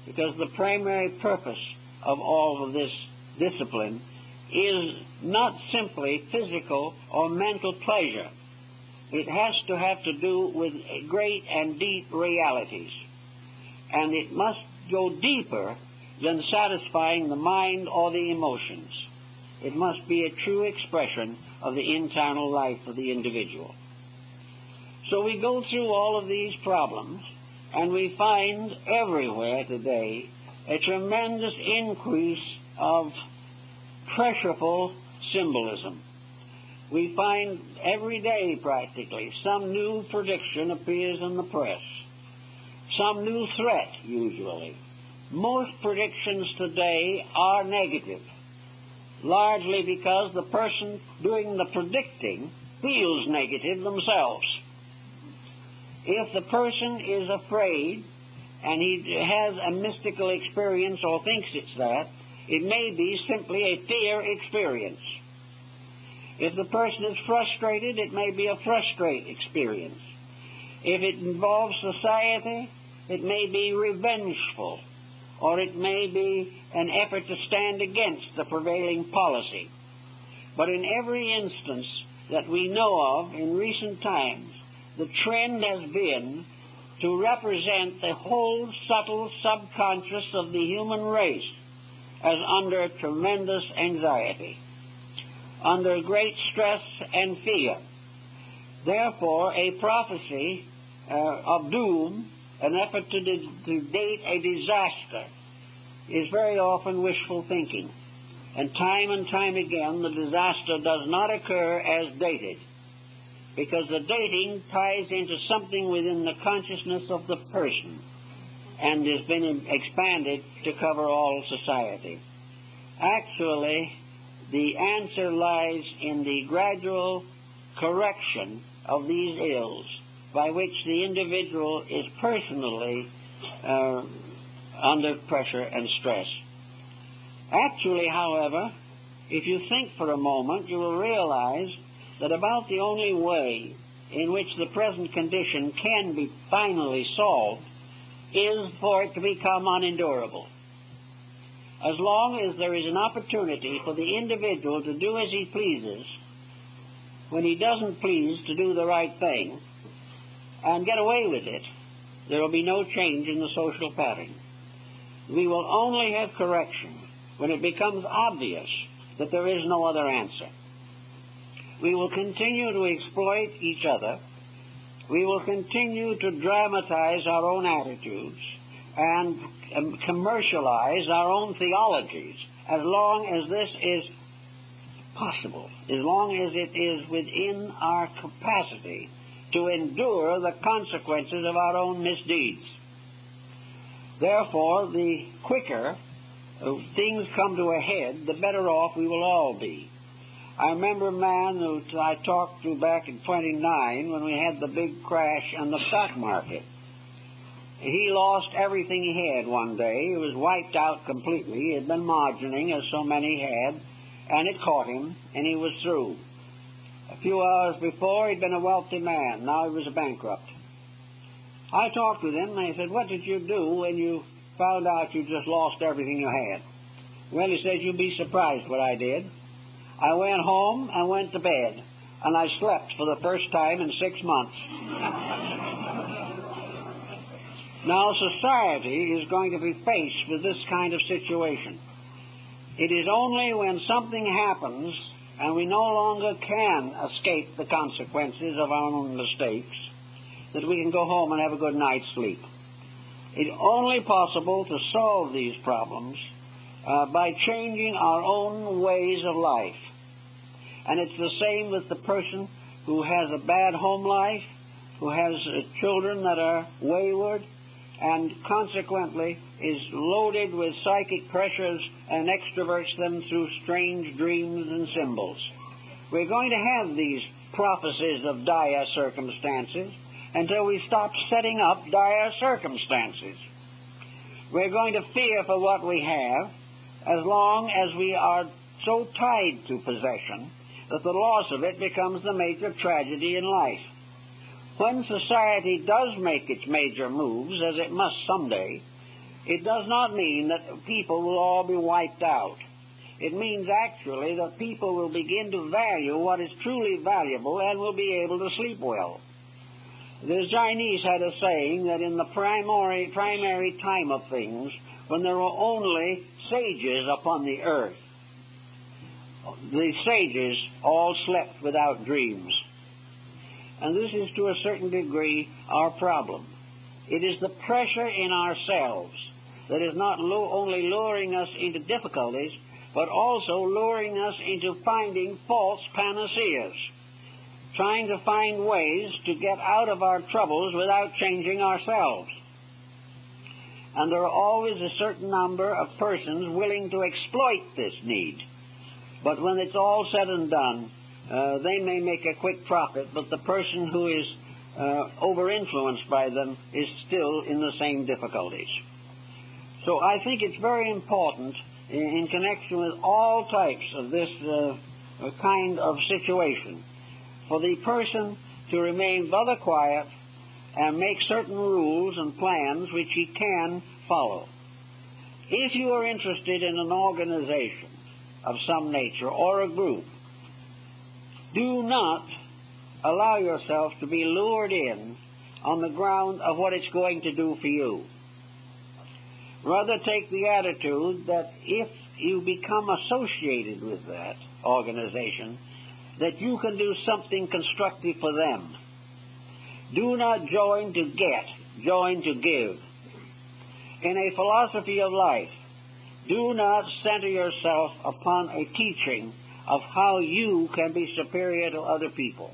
because the primary purpose of all of this discipline is not simply physical or mental pleasure. It has to have to do with great and deep realities. And it must go deeper than satisfying the mind or the emotions. It must be a true expression of the internal life of the individual. So we go through all of these problems, and we find everywhere today a tremendous increase of pressureful symbolism. We find every day practically some new prediction appears in the press, some new threat usually. Most predictions today are negative, largely because the person doing the predicting feels negative themselves. If the person is afraid and he has a mystical experience or thinks it's that, it may be simply a fear experience. If the person is frustrated, it may be a frustrate experience. If it involves society, it may be revengeful, or it may be an effort to stand against the prevailing policy. But in every instance that we know of in recent times, the trend has been to represent the whole subtle subconscious of the human race as under tremendous anxiety, under great stress and fear. Therefore, a prophecy of doom, an effort to date a disaster, is very often wishful thinking. And time again, the disaster does not occur as dated, because the dating ties into something within the consciousness of the person and has been expanded to cover all society. Actually, the answer lies in the gradual correction of these ills by which the individual is personally under pressure and stress. Actually, however, if you think for a moment, you will realize that about the only way in which the present condition can be finally solved is for it to become unendurable. As long as there is an opportunity for the individual to do as he pleases, when he doesn't please to do the right thing and get away with it, there will be no change in the social pattern. We will only have correction when it becomes obvious that there is no other answer. We will continue to exploit each other. We will continue to dramatize our own attitudes and commercialize our own theologies as long as this is possible, as long as it is within our capacity to endure the consequences of our own misdeeds. Therefore, the quicker things come to a head, the better off we will all be. I remember a man who I talked to back in '29 when we had the big crash on the stock market. He lost everything he had one day. He was wiped out completely. He had been margining, as so many had, and it caught him, and he was through. A few hours before, he'd been a wealthy man. Now he was a bankrupt. I talked with him, and I said, "What did you do when you found out you just lost everything you had?" Well, he said, "You'd be surprised what I did. I went home and went to bed, and I slept for the first time in 6 months." Now, society is going to be faced with this kind of situation. It is only when something happens and we no longer can escape the consequences of our own mistakes that we can go home and have a good night's sleep. It's only possible to solve these problems by changing our own ways of life. And it's the same with the person who has a bad home life, who has children that are wayward, and consequently is loaded with psychic pressures and extroverts them through strange dreams and symbols. We're going to have these prophecies of dire circumstances until we stop setting up dire circumstances. We're going to fear for what we have as long as we are so tied to possession that the loss of it becomes the major tragedy in life. When society does make its major moves, as it must someday, it does not mean that people will all be wiped out. It means actually that people will begin to value what is truly valuable and will be able to sleep well. The Chinese had a saying that in the primary time of things, when there were only sages upon the earth, the sages all slept without dreams. And this is to a certain degree our problem. It is the pressure in ourselves that is not only luring us into difficulties, but also luring us into finding false panaceas, trying to find ways to get out of our troubles without changing ourselves. And there are always a certain number of persons willing to exploit this need. But when it's all said and done, they may make a quick profit, but the person who is over-influenced by them is still in the same difficulties. So I think it's very important in connection with all types of this kind of situation for the person to remain rather quiet and make certain rules and plans which he can follow. If you are interested in an organization of some nature or a group, do not allow yourself to be lured in on the ground of what it's going to do for you. Rather take the attitude that if you become associated with that organization, that you can do something constructive for them. Do not join to get, join to give. In a philosophy of life, do not center yourself upon a teaching of how you can be superior to other people.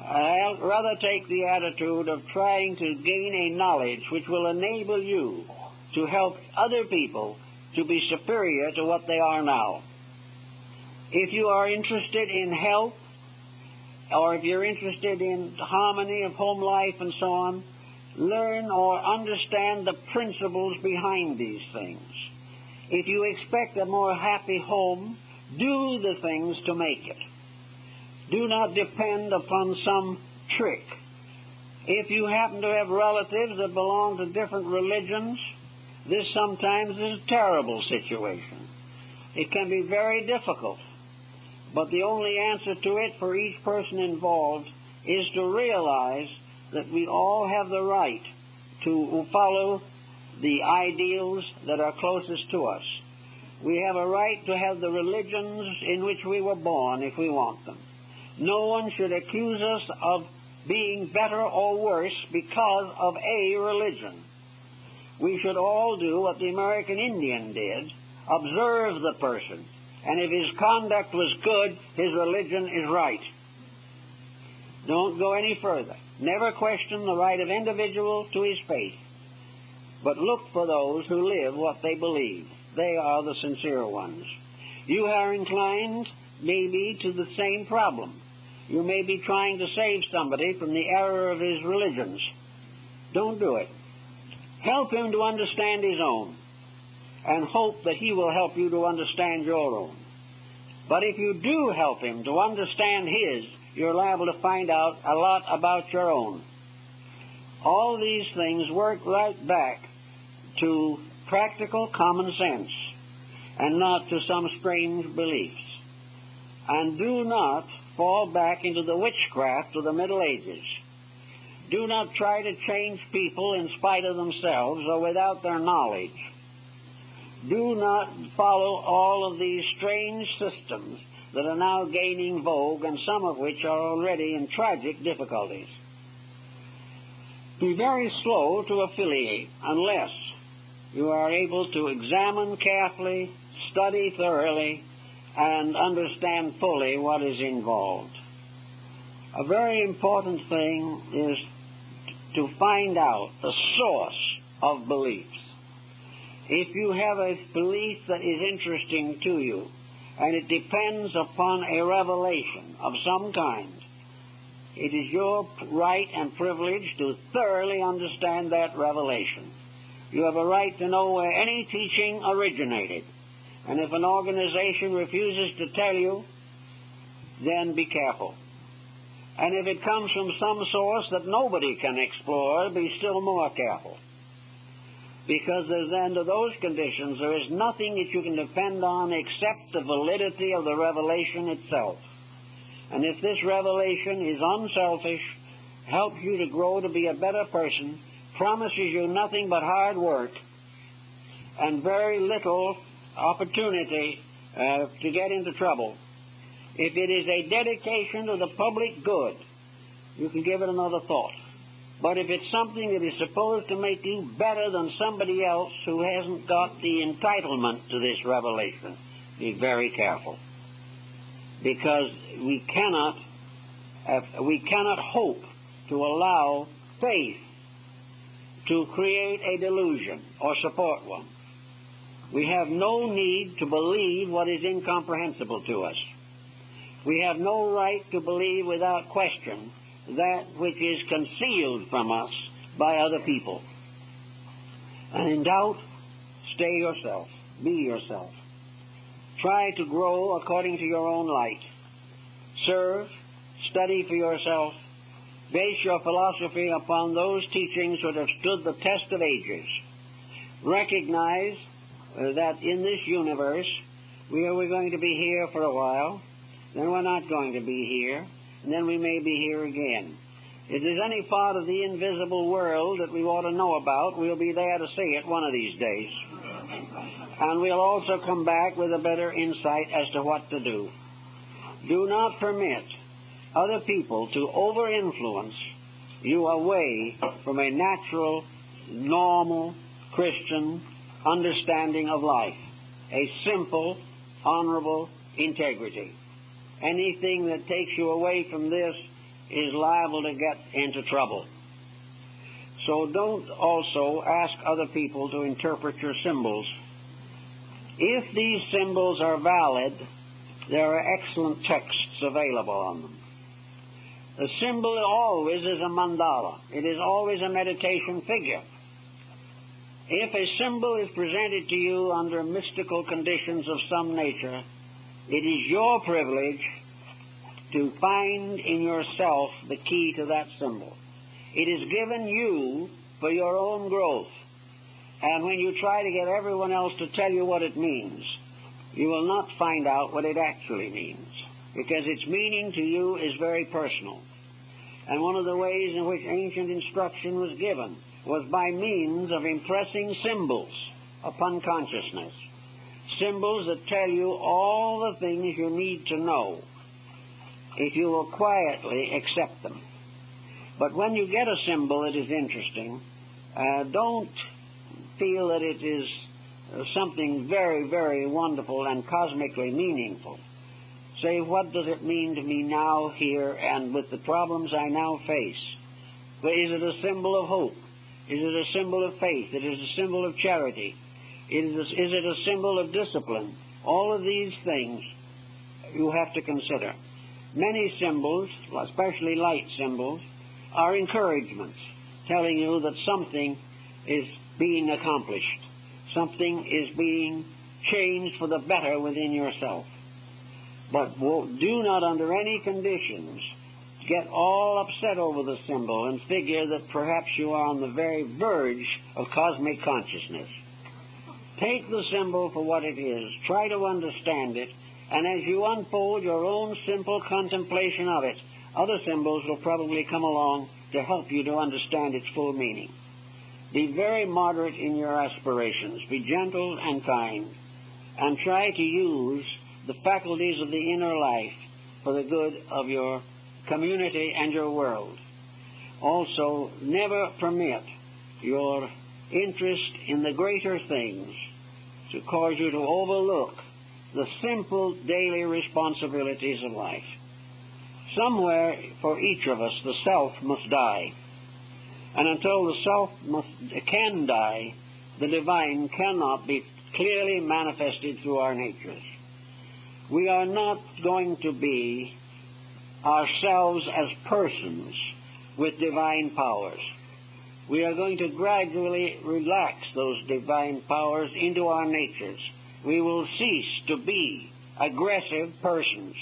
I'll rather take the attitude of trying to gain a knowledge which will enable you to help other people to be superior to what they are now. If you are interested in health, or if you're interested in harmony of home life and so on, learn or understand the principles behind these things. If you expect a more happy home, do the things to make it. Do not depend upon some trick. If you happen to have relatives that belong to different religions, this sometimes is a terrible situation. It can be very difficult, but the only answer to it for each person involved is to realize that we all have the right to follow the ideals that are closest to us. We have a right to have the religions in which we were born if we want them. No one should accuse us of being better or worse because of a religion. We should all do what the American Indian did, observe the person, and if his conduct was good, his religion is right. Don't go any further. Never question the right of individual to his faith, but look for those who live what they believe. They are the sincere ones. You are inclined, maybe, to the same problem. You may be trying to save somebody from the error of his religions. Don't do it. Help him to understand his own, and hope that he will help you to understand your own. But if you do help him to understand his, you're liable to find out a lot about your own. All these things work right back to practical common sense, and not to some strange beliefs. And do not fall back into the witchcraft of the Middle Ages. Do not try to change people in spite of themselves or without their knowledge. Do not follow all of these strange systems that are now gaining vogue, and some of which are already in tragic difficulties. Be very slow to affiliate unless you are able to examine carefully, study thoroughly, and understand fully what is involved. A very important thing is to find out the source of beliefs. If you have a belief that is interesting to you, and it depends upon a revelation of some kind, it is your right and privilege to thoroughly understand that revelation. You have a right to know where any teaching originated. And if an organization refuses to tell you, then be careful. And if it comes from some source that nobody can explore, be still more careful. Because under those conditions, there is nothing that you can depend on except the validity of the revelation itself. And if this revelation is unselfish, helps you to grow to be a better person, promises you nothing but hard work and very little opportunity to get into trouble. If it is a dedication to the public good, you can give it another thought. But if it's something that is supposed to make you better than somebody else who hasn't got the entitlement to this revelation, be very careful. Because we cannot hope to allow faith to create a delusion or support one. We have no need to believe what is incomprehensible to us. We have no right to believe without question that which is concealed from us by other people. And in doubt, stay yourself. Be yourself. Try to grow according to your own light. Serve, study for yourself. Base your philosophy upon those teachings that have stood the test of ages. Recognize that in this universe, we're going to be here for a while, then we're not going to be here, and then we may be here again. If there's any part of the invisible world that we ought to know about, we'll be there to see it one of these days. And we'll also come back with a better insight as to what to do. Do not permit other people to over-influence you away from a natural, normal, Christian understanding of life. A simple, honorable integrity. Anything that takes you away from this is liable to get into trouble. So don't also ask other people to interpret your symbols. If these symbols are valid, there are excellent texts available on them. The symbol always is a mandala. It is always a meditation figure. If a symbol is presented to you under mystical conditions of some nature, it is your privilege to find in yourself the key to that symbol. It is given you for your own growth. And when you try to get everyone else to tell you what it means, you will not find out what it actually means, because its meaning to you is very personal. And one of the ways in which ancient instruction was given was by means of impressing symbols upon consciousness. Symbols that tell you all the things you need to know if you will quietly accept them. But when you get a symbol that is interesting, don't feel that it is something very, very wonderful and cosmically meaningful. Say, what does it mean to me now, here, and with the problems I now face? Well, is it a symbol of hope? Is it a symbol of faith? Is it a symbol of charity? Is it a symbol of discipline? All of these things you have to consider. Many symbols, especially light symbols, are encouragements, telling you that something is being accomplished. Something is being changed for the better within yourself. But do not, under any conditions, get all upset over the symbol and figure that perhaps you are on the very verge of cosmic consciousness. Take the symbol for what it is. Try to understand it. And as you unfold your own simple contemplation of it, other symbols will probably come along to help you to understand its full meaning. Be very moderate in your aspirations. Be gentle and kind. And try to use the faculties of the inner life for the good of your community and your world. Also, never permit your interest in the greater things to cause you to overlook the simple daily responsibilities of life. Somewhere for each of us, the self must die. And until the self can die, the divine cannot be clearly manifested through our natures. We are not going to be ourselves as persons with divine powers. We are going to gradually relax those divine powers into our natures. We will cease to be aggressive persons.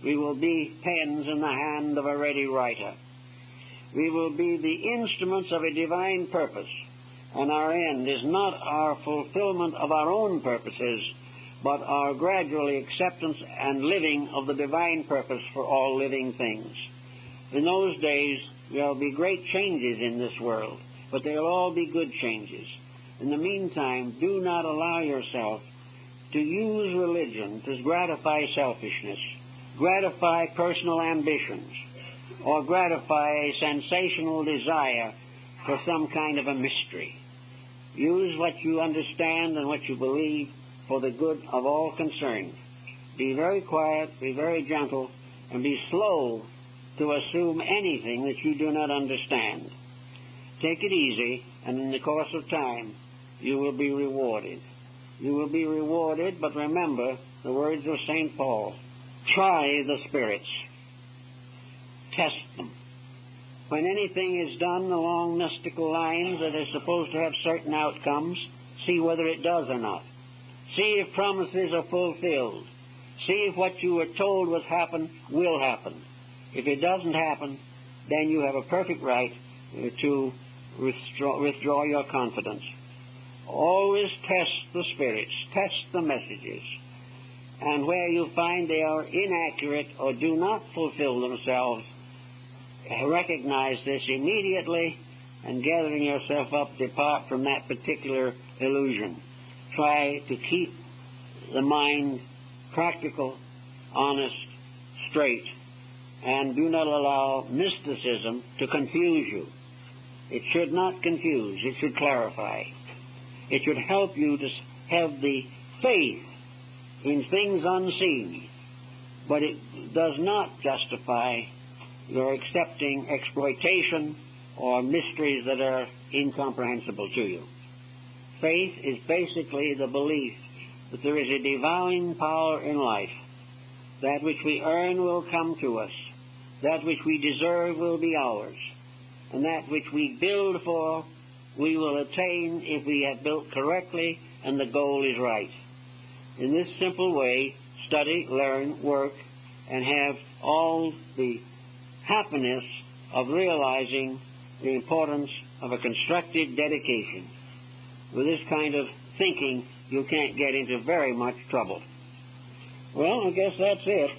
We will be pens in the hand of a ready writer. We will be the instruments of a divine purpose, and our end is not our fulfillment of our own purposes, but our gradually acceptance and living of the divine purpose for all living things. In those days, there will be great changes in this world, but they'll all be good changes. In the meantime, do not allow yourself to use religion to gratify selfishness, gratify personal ambitions, or gratify a sensational desire for some kind of a mystery. Use what you understand and what you believe for the good of all concerned. Be very quiet, be very gentle, and be slow to assume anything that you do not understand. Take it easy, and in the course of time, you will be rewarded. You will be rewarded, but remember the words of St. Paul. Try the spirits. Test them. When anything is done along mystical lines that is supposed to have certain outcomes, see whether it does or not. See if promises are fulfilled. See if what you were told was happen will happen. If it doesn't happen, then you have a perfect right to withdraw your confidence. Always test the spirits, test the messages. And where you find they are inaccurate or do not fulfill themselves, recognize this immediately, and gathering yourself up, depart from that particular illusion. Try to keep the mind practical, honest, straight, and do not allow mysticism to confuse you. It should not confuse. It should clarify. It should help you to have the faith in things unseen, but it does not justify your accepting exploitation or mysteries that are incomprehensible to you. Faith is basically the belief that there is a divine power in life. That which we earn will come to us. That which we deserve will be ours. And that which we build for, we will attain if we have built correctly and the goal is right. In this simple way, study, learn, work, and have all the happiness of realizing the importance of a constructive dedication. With this kind of thinking, you can't get into very much trouble. Well, I guess that's it.